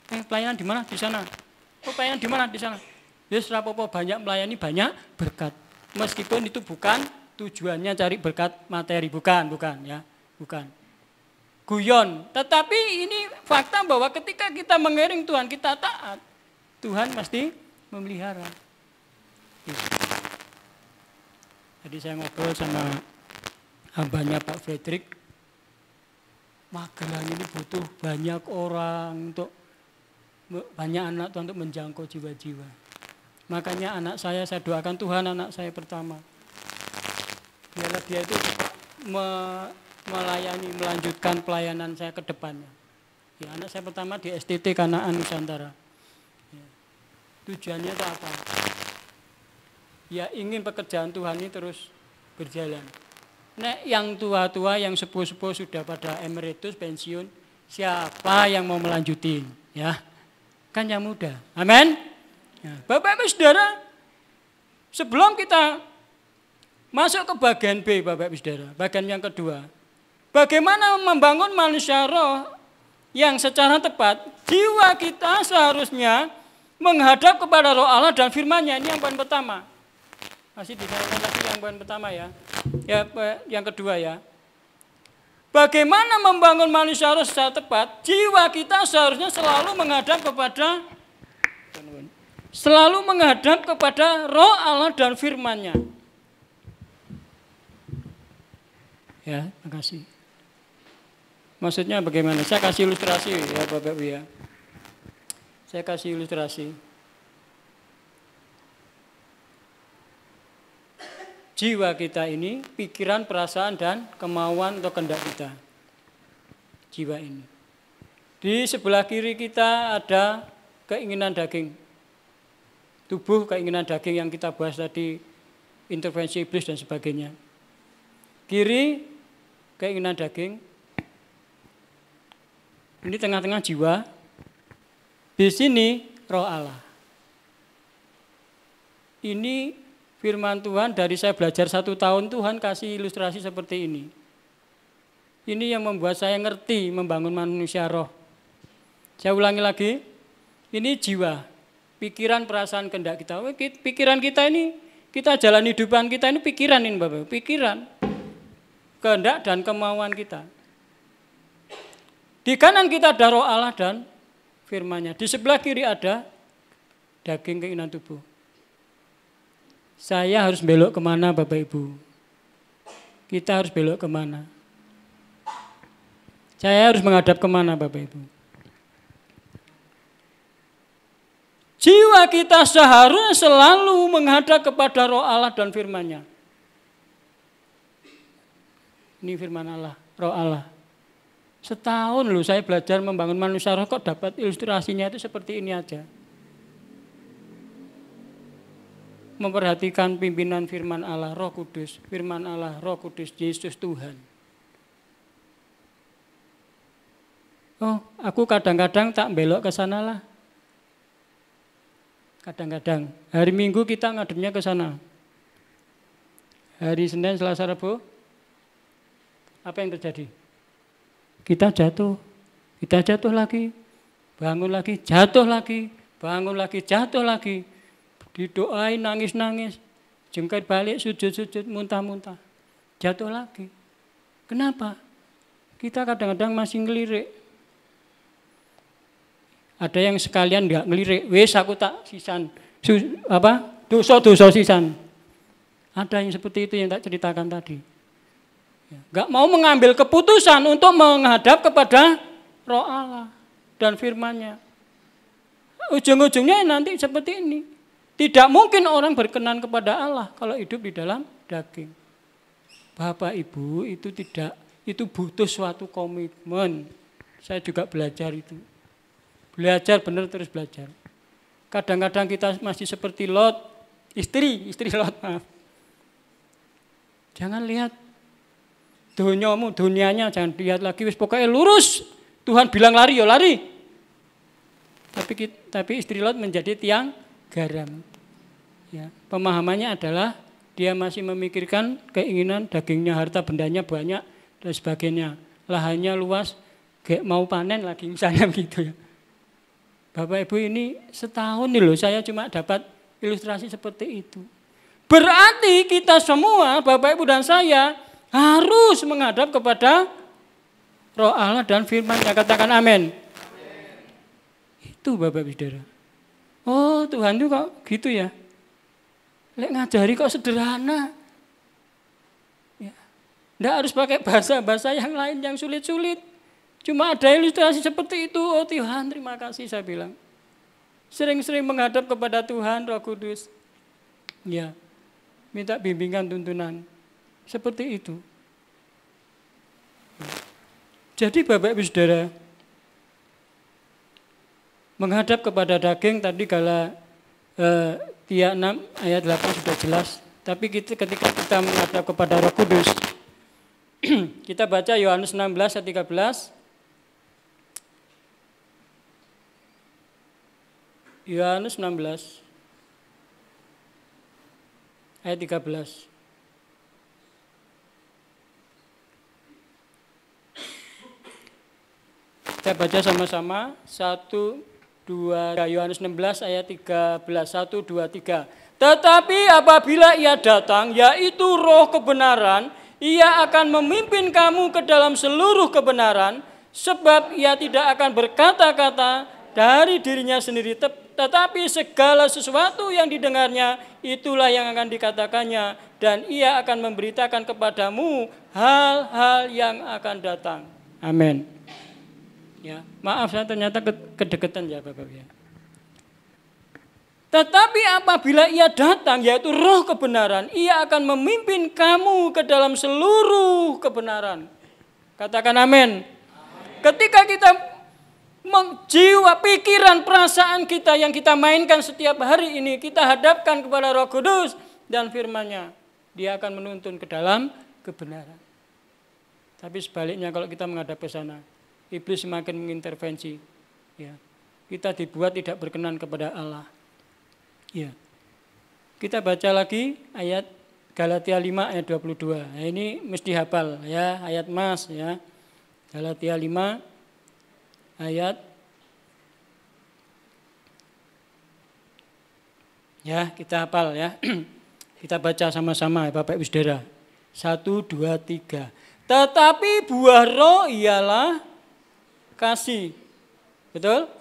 Pelayanan di mana? Di sana. Oh, pelayanan di mana? Di sana. Yes, rapopo banyak melayani, banyak berkat. Meskipun itu bukan tujuannya cari berkat materi, bukan ya, bukan. Guyon. Tetapi ini fakta bahwa ketika kita mengiring Tuhan, kita taat, Tuhan pasti memelihara. Yes. Jadi saya ngobrol sama hambanya Pak Frederick. Magelang ini butuh banyak orang banyak anak Tuhan untuk menjangkau jiwa-jiwa. Makanya anak saya doakan Tuhan anak saya pertama. Biarlah dia itu melanjutkan pelayanan saya ke depannya. Ya, anak saya pertama di STT Kanaan Nusantara. Ya. Tujuannya itu apa? Ya ingin pekerjaan Tuhan ini terus berjalan. Nek yang tua-tua, yang sepuh-sepuh sudah pada emeritus pensiun, siapa yang mau melanjutin? Ya. Kan yang muda. Amin. Ya, Bapak Ibu Saudara, sebelum kita masuk ke bagian B, Bapak Ibu Saudara, bagian yang kedua, bagaimana membangun manusia roh yang secara tepat, jiwa kita seharusnya menghadap kepada roh Allah dan firman-Nya. Ini yang poin pertama. Masih disampaikan lagi yang poin pertama ya. Ya, yang kedua ya. Bagaimana membangun manusia roh secara tepat? Jiwa kita seharusnya selalu menghadap kepada roh Allah dan firman-Nya. Ya, makasih. Maksudnya bagaimana? Saya kasih ilustrasi ya Bapak Ibu ya. Saya kasih ilustrasi. Jiwa kita ini, pikiran, perasaan, dan kemauan atau kehendak kita. Jiwa ini. Di sebelah kiri kita ada keinginan daging. Tubuh, keinginan daging yang kita bahas tadi, intervensi iblis dan sebagainya. Kiri, keinginan daging. Ini tengah-tengah jiwa. Di sini roh Allah. Ini firman Tuhan dari saya belajar 1 tahun, Tuhan kasih ilustrasi seperti ini. Ini yang membuat saya ngerti membangun manusia roh Saya ulangi lagi, ini jiwa, pikiran, perasaan, kehendak kita. Pikiran kita ini, kita jalan hidupan kita ini pikiran ini Bapak, pikiran, kehendak dan kemauan kita. Di kanan kita ada roh Allah dan firman-Nya. Di sebelah kiri ada daging keinginan tubuh. Saya harus belok kemana Bapak Ibu? Kita harus belok kemana? Saya harus menghadap kemana Bapak Ibu? Jiwa kita seharusnya selalu menghadap kepada roh Allah dan firman-Nya. Ini firman Allah, roh Allah. Setahun loh saya belajar membangun manusia roh, kok dapat ilustrasinya itu seperti ini aja. Memperhatikan pimpinan firman Allah, Roh Kudus, firman Allah, Roh Kudus, Yesus Tuhan. Oh, aku kadang-kadang tak belok ke sana lah. Kadang-kadang. Hari Minggu kita ngadepnya ke sana. Hari Senin, Selasa, Rabu, apa yang terjadi? Kita jatuh lagi, bangun lagi, jatuh lagi, bangun lagi, jatuh lagi. Didoain, nangis-nangis, jengket balik, sujud-sujud, muntah-muntah, jatuh lagi. Kenapa? Kita kadang-kadang masih ngelirik. Ada yang sekalian enggak ngelirik, wes aku tak sisan, dosa-dosa sisan. Ada yang seperti itu yang tak ceritakan tadi. Enggak mau mengambil keputusan untuk menghadap kepada roh Allah dan firman-Nya. Ujung-ujungnya nanti seperti ini. Tidak mungkin orang berkenan kepada Allah kalau hidup di dalam daging. Bapak Ibu itu butuh suatu komitmen. Saya juga belajar itu. Belajar benar terus belajar. Kadang-kadang kita masih seperti Lot, istri Lot, maaf. Jangan lihat dunianya jangan lihat lagi, wis pokoknya lurus. Tuhan bilang lari, ya lari. Tapi istri Lot menjadi tiang garam. Ya, pemahamannya adalah dia masih memikirkan keinginan dagingnya, harta bendanya banyak dan sebagainya. Lahannya luas, kayak mau panen lagi misalnya begitu ya. Bapak Ibu ini setahun nih loh saya cuma dapat ilustrasi seperti itu. Berarti kita semua Bapak Ibu dan saya harus menghadap kepada roh Allah dan firman-Nya. Katakan amin. Itu Bapak Ibu Saudara. Oh Tuhan itu kok gitu ya. Lek ngajari kok sederhana. Ya. Nggak harus pakai bahasa-bahasa yang lain yang sulit-sulit. Cuma ada ilustrasi seperti itu. Oh Tuhan terima kasih saya bilang. Sering-sering menghadap kepada Tuhan Roh Kudus. Ya. Minta bimbingan tuntunan. Seperti itu. Jadi Bapak Ibu Saudara, menghadap kepada daging tadi Tiak 6 ayat 8 sudah jelas. Tapi ketika kita menghadap kepada Roh Kudus, kita baca Yohanes 16 ayat 13. Yohanes 16 ayat 13. Kita baca sama-sama 1, 2, Yohanes 16 ayat 13, 1, 2, 3. Tetapi apabila ia datang, yaitu roh kebenaran, ia akan memimpin kamu ke dalam seluruh kebenaran, sebab ia tidak akan berkata-kata dari dirinya sendiri, tetapi segala sesuatu yang didengarnya, itulah yang akan dikatakannya, dan ia akan memberitakan kepadamu hal-hal yang akan datang. Amin. Ya, maaf saya ternyata kedekatan ya Bapak ya. Tetapi apabila ia datang yaitu roh kebenaran, ia akan memimpin kamu ke dalam seluruh kebenaran. Katakan amin. Ketika kita jiwa, pikiran, perasaan kita yang kita mainkan setiap hari ini, kita hadapkan kepada Roh Kudus dan firman-Nya, dia akan menuntun ke dalam kebenaran. Tapi sebaliknya kalau kita menghadap ke sana, iblis semakin mengintervensi. Ya. Kita dibuat tidak berkenan kepada Allah. Ya. Kita baca lagi ayat Galatia 5 ayat 22. Nah, ini mesti hafal ya, ayat Mas ya. Galatia 5 ayat Ya, kita hafal ya. Kita baca sama-sama ya Bapak Ibu Saudara. 1, 2, 3. Tetapi buah roh ialah kasih. Betul?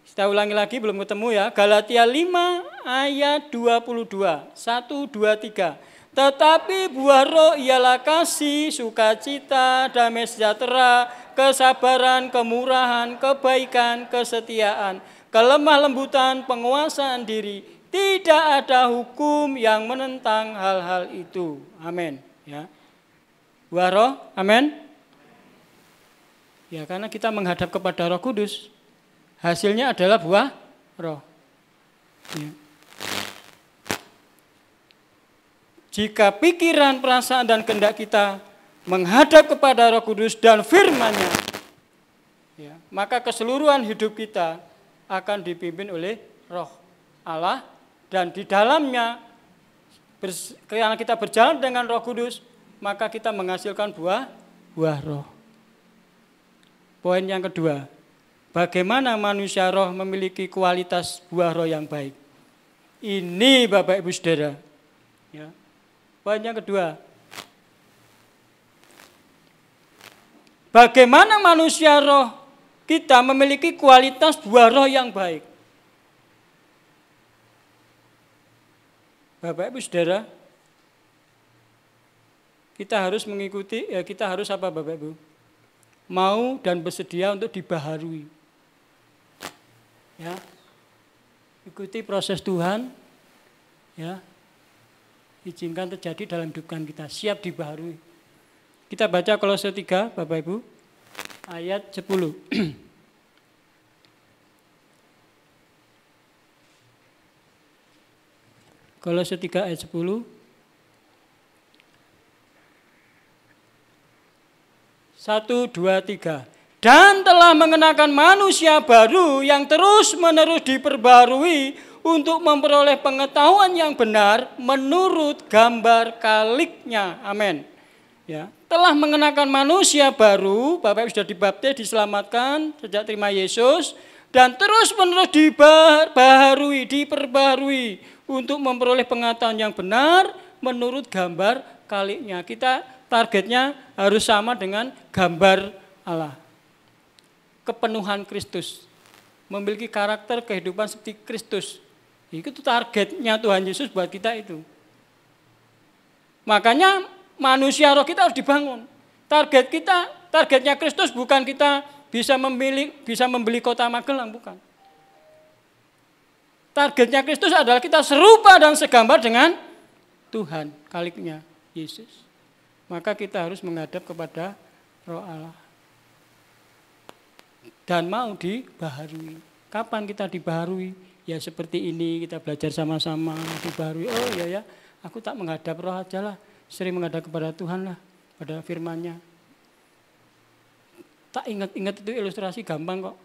Kita ulangi lagi, belum ketemu ya. Galatia 5 ayat 22. 1, 2, 3. Tetapi buah roh ialah kasih, sukacita, damai sejahtera, kesabaran, kemurahan, kebaikan, kesetiaan, kelemah lembutan, penguasaan diri. Tidak ada hukum yang menentang hal-hal itu. Amin. Ya. Buah roh, amin. Ya, karena kita menghadap kepada Roh Kudus. Hasilnya adalah buah roh. Ya. Jika pikiran, perasaan, dan kehendak kita menghadap kepada Roh Kudus dan firman-Nya, ya, maka keseluruhan hidup kita akan dipimpin oleh Roh Allah, dan di dalamnya, karena kita berjalan dengan Roh Kudus, maka kita menghasilkan buah roh. Poin yang kedua, bagaimana manusia roh memiliki kualitas buah roh yang baik? Ini Bapak Ibu Saudara. Ya. Poin yang kedua, bagaimana manusia roh kita memiliki kualitas buah roh yang baik? Bapak Ibu Saudara, kita harus mengikuti, ya kita harus apa Bapak Ibu? Mau dan bersedia untuk dibaharui. Ya. Ikuti proses Tuhan, ya. Izinkan terjadi dalam hidup kita, siap dibaharui. Kita baca Kolose 3, Bapak Ibu, ayat 10. Kolose 3 ayat 10. 1, 2, 3. Dan telah mengenakan manusia baru yang terus-menerus diperbarui untuk memperoleh pengetahuan yang benar menurut gambar kaliknya. Amin. Ya, telah mengenakan manusia baru, Bapak Ibu sudah dibaptis, diselamatkan sejak terima Yesus, dan terus-menerus diperbarui untuk memperoleh pengetahuan yang benar menurut gambar kaliknya. Kita targetnya harus sama dengan gambar Allah. Kepenuhan Kristus, memiliki karakter kehidupan seperti Kristus. Itu targetnya Tuhan Yesus buat kita itu. Makanya manusia roh kita harus dibangun. Targetnya Kristus bukan kita bisa membeli kota Magelang, bukan. Targetnya Kristus adalah kita serupa dan segambar dengan Tuhan, kaliknya Yesus. Maka kita harus menghadap kepada Roh Allah. Dan mau dibaharui. Kapan kita dibaharui? Ya seperti ini, kita belajar sama-sama dibaharui. Oh ya, aku tak menghadap roh aja lah. Sering menghadap kepada Tuhan lah, pada firman-Nya. Tak ingat-ingat itu ilustrasi gampang kok.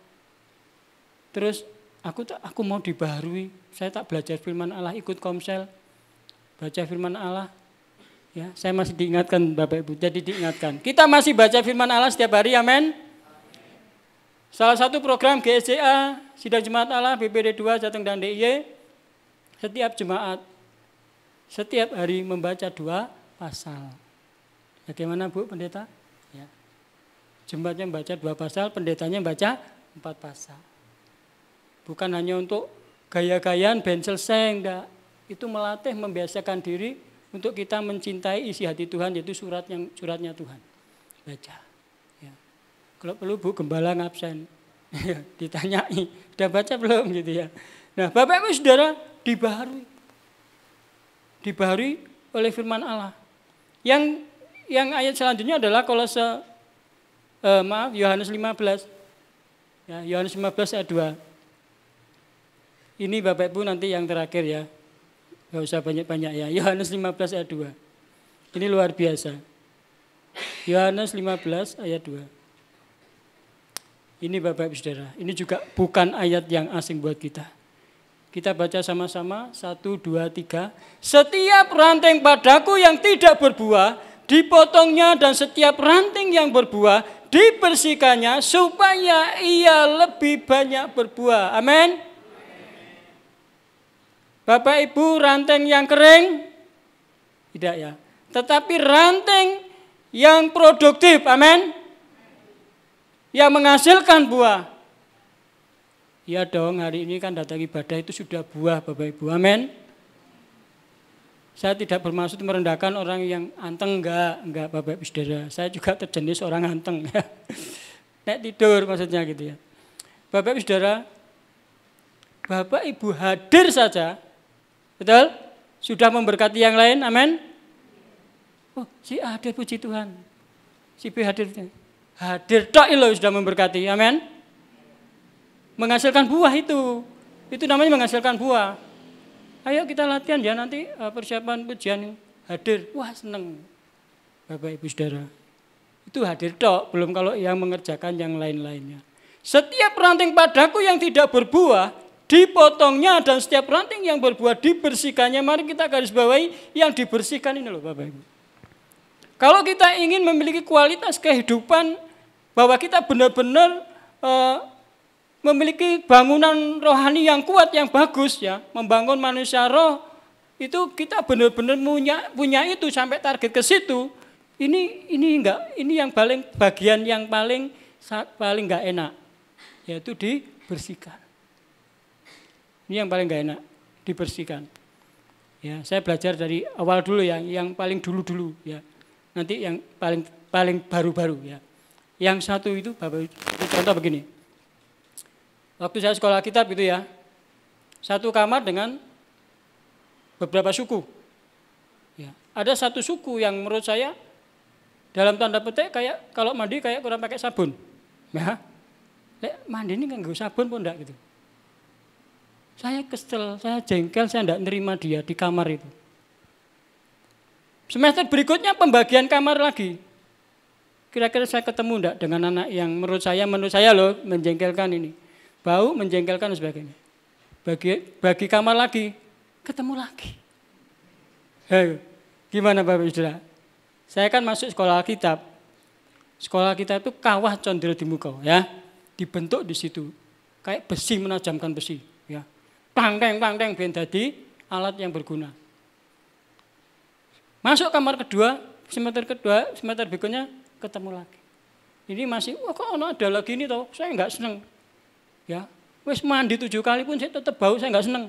Terus aku mau dibaharui. Saya tak belajar firman Allah, ikut komsel. Baca firman Allah. Ya, saya masih diingatkan Bapak Ibu, jadi diingatkan. Kita masih baca firman Allah setiap hari, amin. Salah satu program GSCA, Sidang Jemaat Allah, BPD 2, Jateng dan DIY, setiap jemaat, setiap hari membaca 2 pasal. Bagaimana Bu Pendeta? Ya. Jemaatnya membaca 2 pasal, pendetanya membaca 4 pasal. Bukan hanya untuk gaya-gayaan ben selesai, enggak. Itu melatih, membiasakan diri untuk kita mencintai isi hati Tuhan, yaitu suratnya Tuhan. Baca. Ya. Kalau perlu Bu Gembala ngabsen. Ditanyai, udah baca belum gitu ya. Nah Bapak Ibu Saudara dibaharui oleh firman Allah. Yang ayat selanjutnya adalah Yohanes 15. Ya, Yohanes 15 ayat 2. Ini Bapak Ibu nanti yang terakhir ya. Gak usah banyak-banyak ya. Yohanes 15 ayat 2. Ini luar biasa. Yohanes 15 ayat 2. Ini Bapak Ibu Saudara, ini juga bukan ayat yang asing buat kita. Kita baca sama-sama, 1, 2, 3. Setiap ranting padaku yang tidak berbuah, dipotongnya, dan setiap ranting yang berbuah, dibersihkannya, supaya ia lebih banyak berbuah. Amin. Bapak Ibu, ranting yang kering? Tidak ya. Tetapi ranting yang produktif, amin. Yang menghasilkan buah. Ya dong, hari ini kan datang ibadah itu sudah buah Bapak Ibu, amin. Saya tidak bermaksud merendahkan orang yang anteng, enggak Bapak Ibu Saudara. Saya juga terjenis orang anteng. Nek tidur maksudnya gitu ya. Bapak Ibu Saudara, Bapak Ibu hadir saja, betul? Sudah memberkati yang lain, amin. Oh, si A hadir, puji Tuhan. Si B hadir. Hadir tok loh sudah memberkati, amin. Menghasilkan buah itu. Itu namanya menghasilkan buah. Ayo kita latihan ya nanti persiapan pujian hadir. Wah, seneng. Bapak Ibu Saudara. Itu hadir tok, belum kalau yang mengerjakan yang lain-lainnya. Setiap ranting padaku yang tidak berbuah dipotongnya, dan setiap ranting yang berbuah dibersihkannya. Mari kita garis bawahi yang dibersihkan ini loh Bapak Ibu. Kalau kita ingin memiliki kualitas kehidupan bahwa kita benar-benar memiliki bangunan rohani yang kuat, yang bagus ya, membangun manusia roh, itu kita benar-benar punya itu sampai target ke situ. Ini yang paling bagian yang paling enggak enak, yaitu dibersihkan. Ini yang paling enggak enak, dibersihkan. Ya, saya belajar dari awal dulu ya, yang paling dulu ya. Nanti yang paling baru-baru ya. Yang satu itu Bapak, contoh begini. Waktu saya sekolah kitab gitu ya, satu kamar dengan beberapa suku. Ya, ada satu suku yang menurut saya dalam tanda petik kayak kalau mandi kayak kurang pakai sabun. Ya, mandi ini kan nggak sabun pun enggak gitu. Saya kesel, saya jengkel, saya enggak nerima dia di kamar itu. Semester berikutnya pembagian kamar lagi. Kira-kira saya ketemu enggak dengan anak yang menurut saya loh menjengkelkan ini. Bau, menjengkelkan dan sebagainya. Bagi kamar lagi, ketemu lagi. Hei, gimana Bapak Ibu Saudara? Saya kan masuk sekolah kitab. Sekolah kita itu kawah condro di muka ya. Dibentuk di situ. Kayak besi, menajamkan besi ya. Pangteng ben dadi alat yang berguna. Masuk kamar kedua, semester berikutnya ketemu lagi. Ini masih, kok ada lagi ini toh, saya enggak senang. Ya, wis mandi 7 kali pun saya tetap bau, saya enggak senang.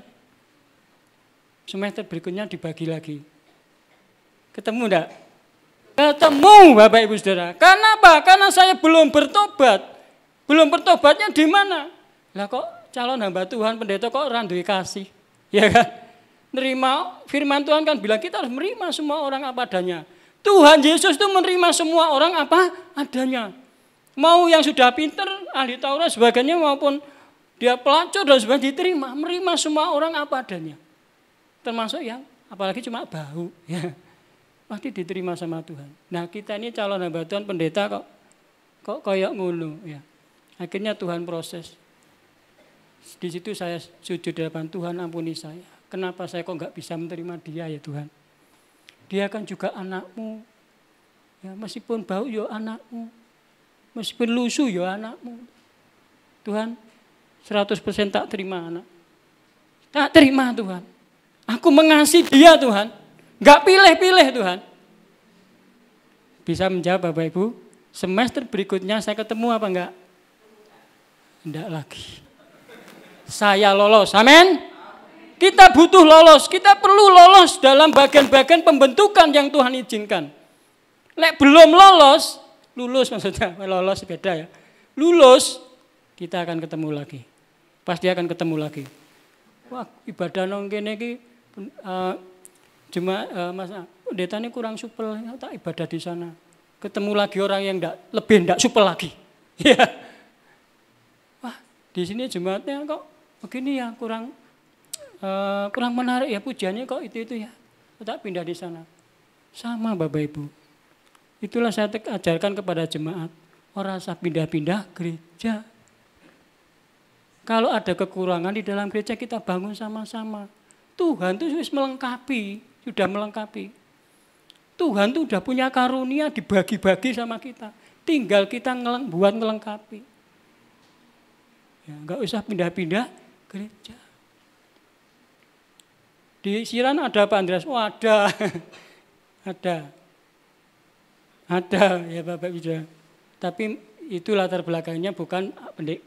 Semester berikutnya dibagi lagi. Ketemu enggak? Ketemu Bapak Ibu Saudara. Karena apa? Karena saya belum bertobat. Belum bertobatnya di mana? Lah kok calon hamba Tuhan pendeta kok ora duwe kasih? Ya kan? Nerima firman Tuhan kan bilang kita harus menerima semua orang apa adanya. Tuhan Yesus itu menerima semua orang apa adanya. Mau yang sudah pinter, ahli Taurat sebagainya maupun dia pelacur dan sebagainya diterima, menerima semua orang apa adanya. Termasuk yang apalagi cuma bau, ya. Pasti diterima sama Tuhan. Nah, kita ini calon hamba Tuhan pendeta kok kayak ngono, ya. Akhirnya Tuhan proses. Di situ saya sujud di depan Tuhan, ampuni saya. Kenapa saya kok nggak bisa menerima dia ya Tuhan? Dia kan juga anakmu. Ya, meskipun bau ya anakmu. Meskipun lusuh ya anakmu. Tuhan, 100% tak terima anak. Tak terima Tuhan. Aku mengasihi dia Tuhan. Enggak pilih-pilih Tuhan. Bisa menjawab Bapak Ibu? Semester berikutnya saya ketemu apa enggak? Enggak lagi. Saya lolos. Amin. Kita butuh lolos. Kita perlu lolos dalam bagian-bagian pembentukan yang Tuhan izinkan. Lek belum lolos, lulus maksudnya, lolos beda ya. Lulus, kita akan ketemu lagi. Pasti akan ketemu lagi. Wah, ibadah nang kene iki Mas pendeta ini kurang supel, tak ibadah di sana. Ketemu lagi orang yang lebih enggak supel lagi. Ya. Wah, di sini jemaatnya kok begini ya, kurang menarik ya pujiannya kok itu ya. Tak pindah di sana. Sama Bapak Ibu. Itulah saya ajarkan kepada jemaat. Orang usah pindah-pindah gereja. Kalau ada kekurangan di dalam gereja kita bangun sama-sama. Tuhan itu sudah melengkapi. Tuhan itu sudah punya karunia dibagi-bagi sama kita. Tinggal kita buat melengkapi. Ya, enggak usah pindah-pindah gereja. Di Siran ada Pak Andreas? Oh ada. Ada ya Bapak Ibu. Tapi itu latar belakangnya bukan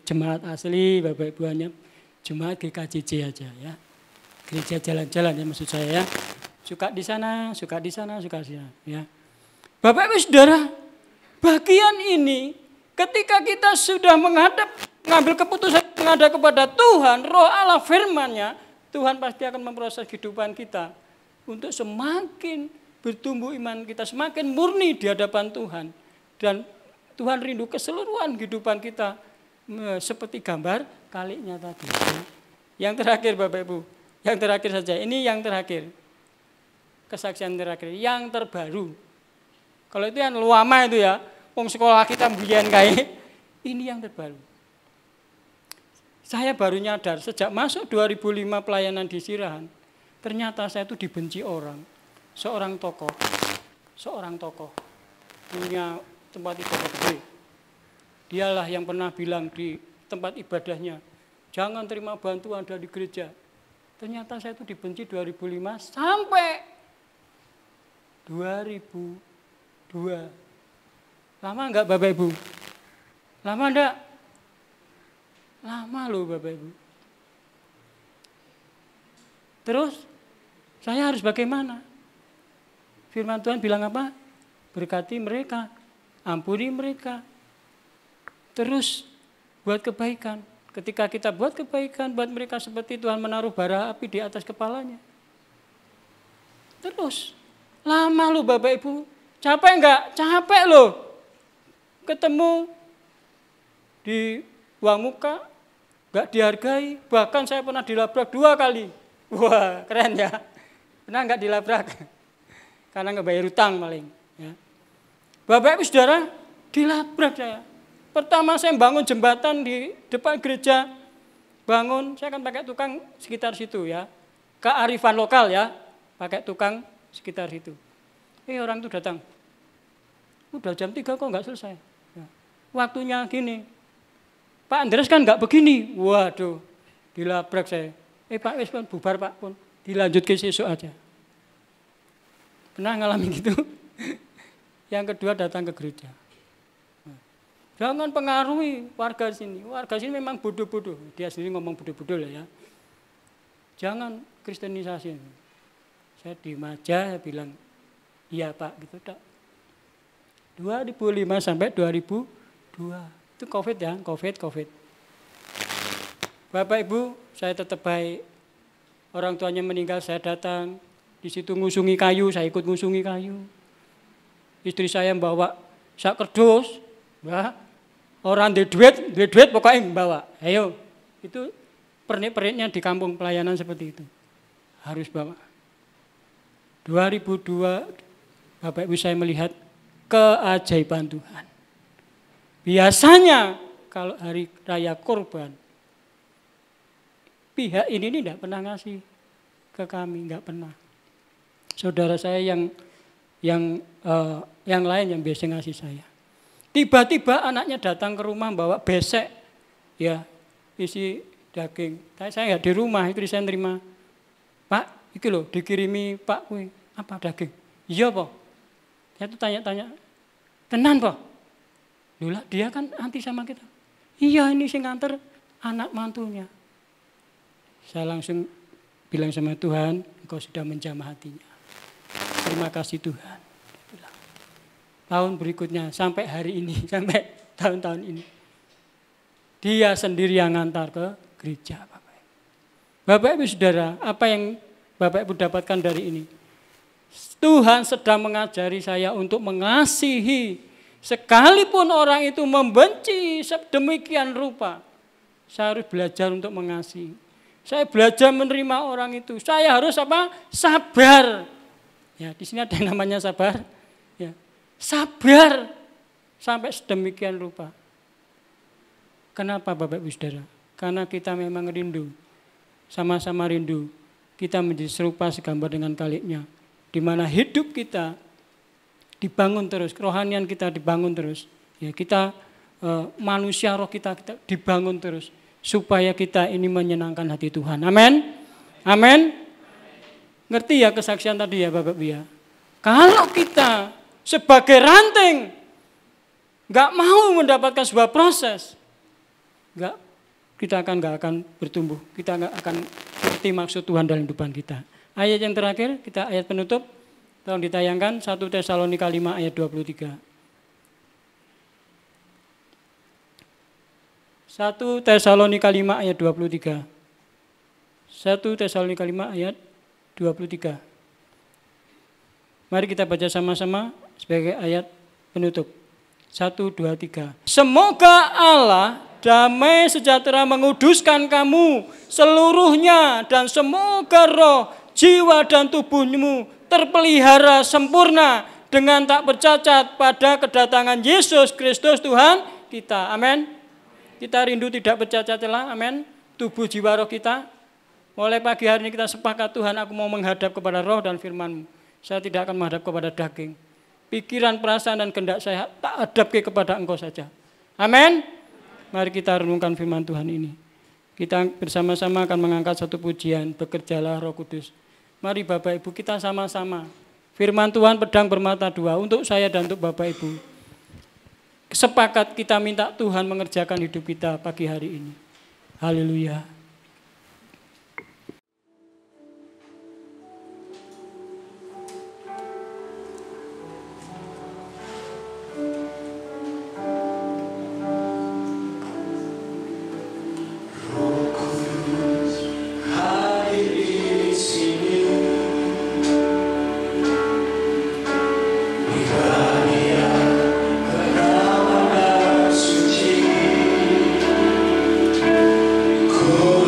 jemaat asli Bapak Ibu, hanya jemaat GKJJ aja ya. Gereja jalan-jalan ya maksud saya ya. Suka di sana, suka di sana, suka di sana ya. Bapak Ibu Saudara, bagian ini ketika kita sudah mengambil keputusan menghadap kepada Tuhan, Roh Allah firman-Nya, Tuhan pasti akan memproses kehidupan kita untuk semakin bertumbuh iman kita, semakin murni di hadapan Tuhan. Dan Tuhan rindu keseluruhan kehidupan kita seperti gambar kaliknya tadi. Yang terakhir Bapak Ibu, yang terakhir saja, ini yang terakhir. Kesaksian terakhir, yang terbaru. Kalau itu yang lama itu ya, wong sekolah kita mbiyen kae, ini yang terbaru. Saya baru nyadar sejak masuk 2005 pelayanan di Sirahan, ternyata saya itu dibenci orang. Seorang tokoh punya tempat ibadah gede. Dialah yang pernah bilang di tempat ibadahnya, jangan terima bantuan dari gereja. Ternyata saya itu dibenci 2005 sampai 2002. Lama enggak Bapak Ibu? Lama enggak? Lama loh Bapak Ibu. Terus saya harus bagaimana? Firman Tuhan bilang apa? Berkati mereka, ampuni mereka. Terus buat kebaikan. Ketika kita buat kebaikan buat mereka seperti Tuhan menaruh bara api di atas kepalanya. Terus lama loh Bapak Ibu. Capek enggak? Capek loh. Ketemu di uang muka, enggak dihargai. Bahkan saya pernah dilabrak 2 kali. Wah keren ya. Pernah enggak dilabrak? Karena enggak bayar utang paling. Ya. Bapak Ibu Saudara, dilabrak saya. Pertama saya bangun jembatan di depan gereja. Bangun, saya akan pakai tukang sekitar situ ya. Kearifan lokal ya, pakai tukang sekitar situ. Orang itu datang. Udah jam 3 kok enggak selesai. Ya. Waktunya gini. Pak Andreas kan enggak begini. Waduh, dilabrak saya. Pak wis pun bubar Pak pun. Dilanjut ke sesuk aja. Pernah ngalamin gitu. Yang kedua datang ke gereja. Jangan pengaruhi warga sini. Warga sini memang bodoh-bodoh. Dia sendiri ngomong bodoh-bodoh lah ya. Jangan kristenisasi. Saya diem aja, saya bilang, iya Pak, gitu tak. 2005 sampai 2002. Itu COVID ya, COVID. Bapak Ibu, saya tetap baik. Orang tuanya meninggal, saya datang. Di situ ngusungi kayu, saya ikut ngusungi kayu. Istri saya bawa sak kerdus, Mbak. Orang di duit pokoknya bawa. Ayo, itu pernik-perniknya di kampung pelayanan seperti itu. Harus bawa. 2002, Bapak Ibu saya melihat keajaiban Tuhan. Biasanya kalau hari raya kurban, pihak ini tidak pernah ngasih ke kami, nggak pernah. Saudara saya yang lain yang biasa ngasih saya. Tiba-tiba anaknya datang ke rumah bawa besek, ya isi daging. Saya nggak di rumah, itu saya terima. Pak, iki loh dikirimi Pak kuwi apa daging? Iya Pak. Saya tuh tanya-tanya, tenan Pak? Loh lah, dia kan anti sama kita. Iya ini sing nganter anak mantunya. Saya langsung bilang sama Tuhan, Engkau sudah menjamah hatinya. Terima kasih Tuhan. Tahun berikutnya sampai hari ini, sampai tahun-tahun ini. Dia sendiri yang ngantar ke gereja. Bapak Ibu Saudara, apa yang Bapak Ibu dapatkan dari ini? Tuhan sedang mengajari saya untuk mengasihi. Sekalipun orang itu membenci sedemikian rupa, saya harus belajar untuk mengasihi. Saya belajar menerima orang itu. Saya harus apa? Sabar. Ya, di sini ada yang namanya sabar. Ya. Sabar sampai sedemikian rupa. Kenapa Bapak Ibu Saudara? Karena kita memang rindu. Sama-sama rindu. Kita menjadi serupa segambar dengan kaliknya. Di mana hidup kita dibangun terus, kerohanian kita dibangun terus. Ya, kita manusia roh kita dibangun terus supaya kita ini menyenangkan hati Tuhan. Amin. Amin. Ngerti ya kesaksian tadi ya Bapak Ibu ya. Kalau kita sebagai ranting nggak mau mendapatkan sebuah proses, kita nggak akan bertumbuh. Kita nggak akan ngerti maksud Tuhan dalam kehidupan kita. Ayat yang terakhir, kita ayat penutup. Tolong ditayangkan 1 Tesalonika 5 ayat 23. 1 Tesalonika 5 ayat 23. 1 Tesalonika 5 ayat 23. Mari kita baca sama-sama sebagai ayat penutup. 1, 2, 3. Semoga Allah damai sejahtera menguduskan kamu seluruhnya, dan semoga roh, jiwa dan tubuhmu terpelihara sempurna dengan tak bercacat pada kedatangan Yesus Kristus Tuhan kita. Amin. Kita rindu tidak bercacat celah. Amin. Tubuh jiwa roh kita. Mulai pagi hari ini kita sepakat, Tuhan, aku mau menghadap kepada roh dan firman-Mu. Saya tidak akan menghadap kepada daging. Pikiran, perasaan, dan kehendak saya tak hadap kepada Engkau saja. Amin. Mari kita renungkan firman Tuhan ini. Kita bersama-sama akan mengangkat satu pujian, bekerjalah Roh Kudus. Mari Bapak Ibu kita sama-sama. Firman Tuhan pedang bermata dua untuk saya dan untuk Bapak Ibu. Sepakat kita minta Tuhan mengerjakan hidup kita pagi hari ini. Haleluya. Ku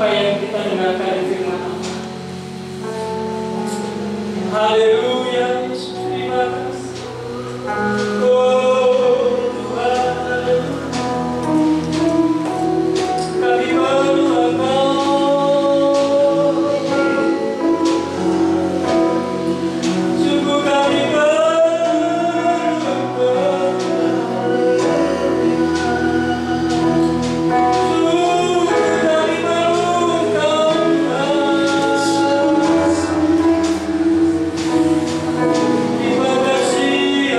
apa yang kita dengarkan dari firman Allah. Haleluya, Yesus, terima kasih. Oh Tuhan, kami perlu Engkau. Sungguh kami perlu Engkau. Sungguh kami perlu Engkau. Terima kasih,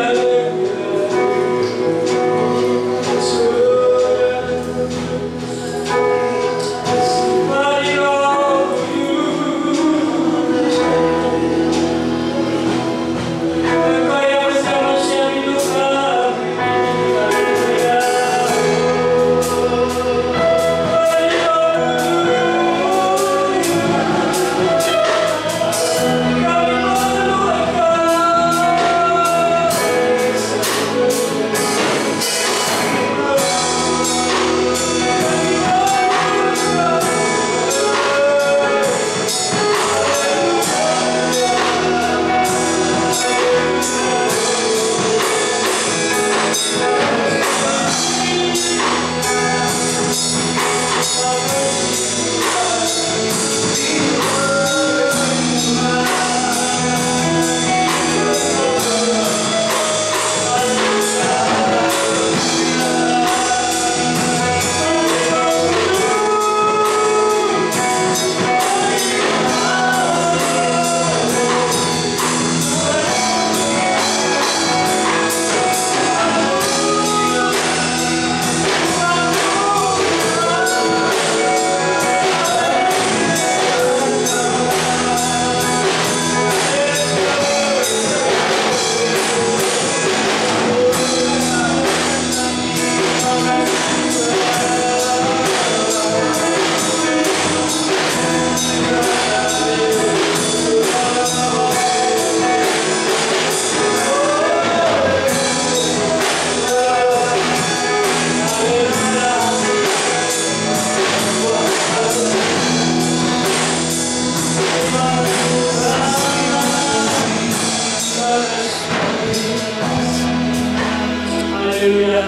Haleluya.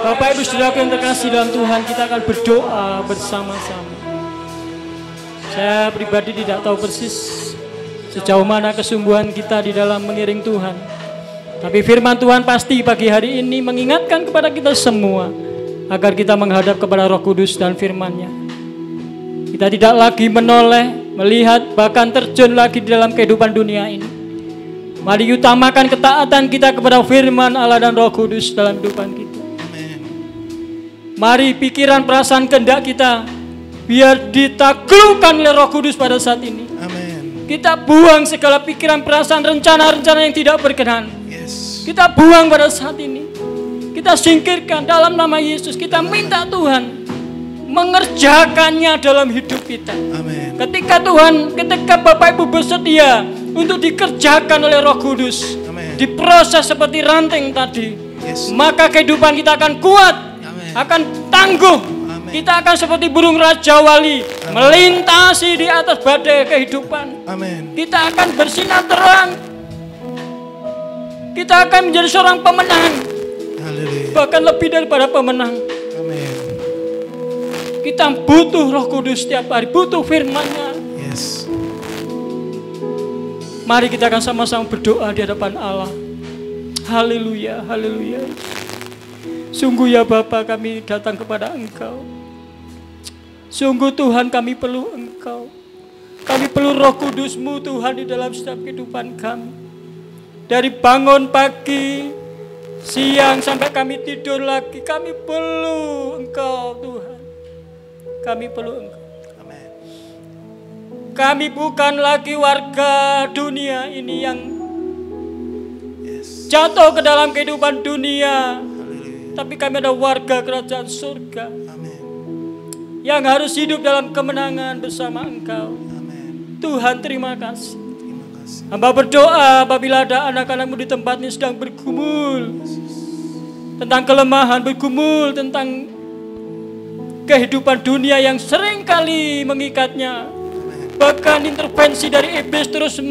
Bapak Ibu Saudara yang terkasih dalam Tuhan, kita akan berdoa bersama-sama. Saya pribadi tidak tahu persis sejauh mana kesungguhan kita di dalam mengiring Tuhan. Tapi firman Tuhan pasti pagi hari ini mengingatkan kepada kita semua agar kita menghadap kepada Roh Kudus dan firman-Nya. Kita tidak lagi menoleh, melihat, bahkan terjun lagi di dalam kehidupan dunia ini. Mari utamakan ketaatan kita kepada firman Allah dan Roh Kudus dalam kehidupan kita. Mari pikiran, perasaan, kehendak kita biar ditaklukkan oleh Roh Kudus pada saat ini. Amen. Kita buang segala pikiran, perasaan, rencana-rencana yang tidak berkenan. Yes. Kita buang pada saat ini. Kita singkirkan dalam nama Yesus. Kita minta Tuhan mengerjakannya dalam hidup kita. Amen. Ketika Bapak Ibu bersedia untuk dikerjakan oleh Roh Kudus, Amen. diproses seperti ranting tadi, Yes. maka kehidupan kita akan kuat, Amen. akan tangguh. Amen. Kita akan seperti burung Raja Wali, melintasi di atas badai kehidupan. Amen. Kita akan bersinar terang. Kita akan menjadi seorang pemenang, Haleluya. bahkan lebih daripada pemenang. Amen. Kita butuh Roh Kudus setiap hari, butuh firman-Nya. Yes. Mari kita akan sama-sama berdoa di hadapan Allah. Haleluya, haleluya. Sungguh ya Bapa, kami datang kepada Engkau. Sungguh Tuhan, kami perlu Engkau. Kami perlu Roh Kudus-Mu Tuhan di dalam setiap kehidupan kami. Dari bangun pagi, siang sampai kami tidur lagi, kami perlu Engkau Tuhan. Kami perlu Engkau. Amen. Kami bukan lagi warga dunia ini yang Yes. jatuh ke dalam kehidupan dunia, Haleluya. tapi kami adalah warga kerajaan surga Amen. yang harus hidup dalam kemenangan bersama Engkau. Amen. Tuhan, terima kasih. Terima kasih. Hamba berdoa apabila ada anak-anak-Mu di tempat ini sedang bergumul tentang kelemahan, bergumul tentang kehidupan dunia yang seringkali mengikatnya. Bahkan intervensi dari iblis terus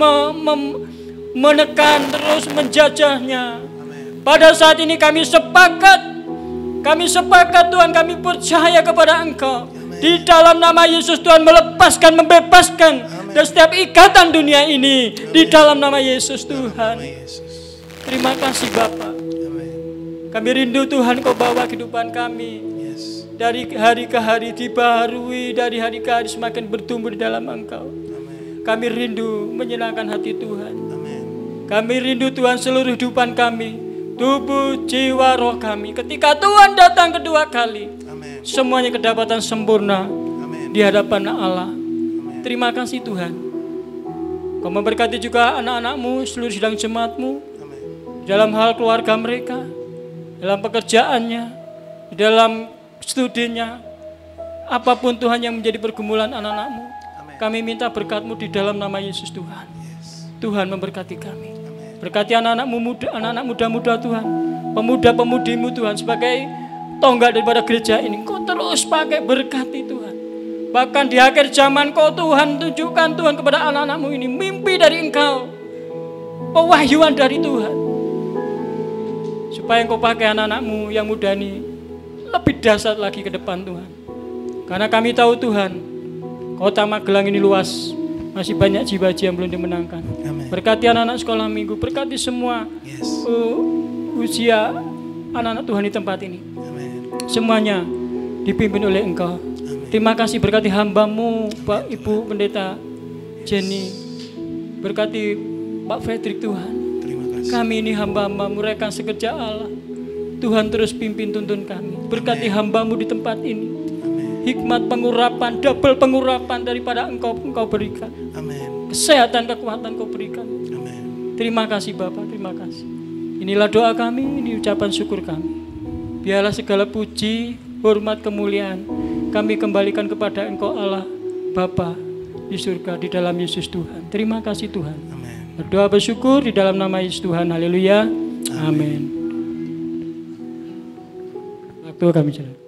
menekan, terus menjajahnya. Pada saat ini kami sepakat Tuhan, kami percaya kepada Engkau. Di dalam nama Yesus Tuhan melepaskan, membebaskan dari setiap ikatan dunia ini. Di dalam nama Yesus Tuhan. Terima kasih Bapa. Kami rindu Tuhan Kau bawa kehidupan kami. Dari hari ke hari dibaharui, dari hari ke hari semakin bertumbuh di dalam Engkau. Kami rindu menyenangkan hati Tuhan. Kami rindu Tuhan seluruh kehidupan kami, tubuh, jiwa, roh kami. Ketika Tuhan datang kedua kali, semuanya kedapatan sempurna di hadapan Allah. Terima kasih Tuhan. Kau memberkati juga anak-anak-Mu, seluruh sidang jemaat-Mu, dalam hal keluarga mereka, dalam pekerjaannya, dalam studinya, apapun Tuhan yang menjadi pergumulan anak-anak-Mu, kami minta berkat-Mu di dalam nama Yesus Tuhan. Tuhan memberkati kami. Berkati anak-anak-Mu muda, anak-anak muda-muda Tuhan, pemuda-pemudi-Mu Tuhan, sebagai tonggak daripada gereja ini. Kau terus pakai, berkati Tuhan. Bahkan di akhir zaman Kau Tuhan tunjukkan Tuhan kepada anak-anak-Mu ini mimpi dari Engkau, pewahyuan dari Tuhan, supaya Engkau pakai anak-anak-Mu yang muda ini lebih dahsyat lagi ke depan Tuhan. Karena kami tahu Tuhan, Kota Magelang ini luas, masih banyak jiwa-jiwa yang belum dimenangkan. Amen. Berkati anak-anak sekolah minggu, berkati semua usia anak-anak Tuhan di tempat ini. Amen. Semuanya dipimpin oleh Engkau. Amen. Terima kasih, berkati hamba-Mu, Pak Ibu Pendeta Jenny, berkati Pak Fredrik Tuhan. Terima kasih. Kami ini hamba-hamba-Mu, rekan sekerja Allah. Tuhan terus pimpin tuntun kami. Berkati hamba-Mu di tempat ini. Amen. Hikmat pengurapan, double pengurapan daripada Engkau berikan. Amen. Kesehatan, kekuatan Kau berikan. Amen. Terima kasih Bapa, terima kasih. Inilah doa kami, ini ucapan syukur kami. Biarlah segala puji, hormat, kemuliaan kami kembalikan kepada Engkau Allah Bapa di surga, di dalam Yesus Tuhan. Terima kasih Tuhan. Amen. Berdoa bersyukur di dalam nama Yesus Tuhan. Haleluya. Amin. Waktu kami jalan.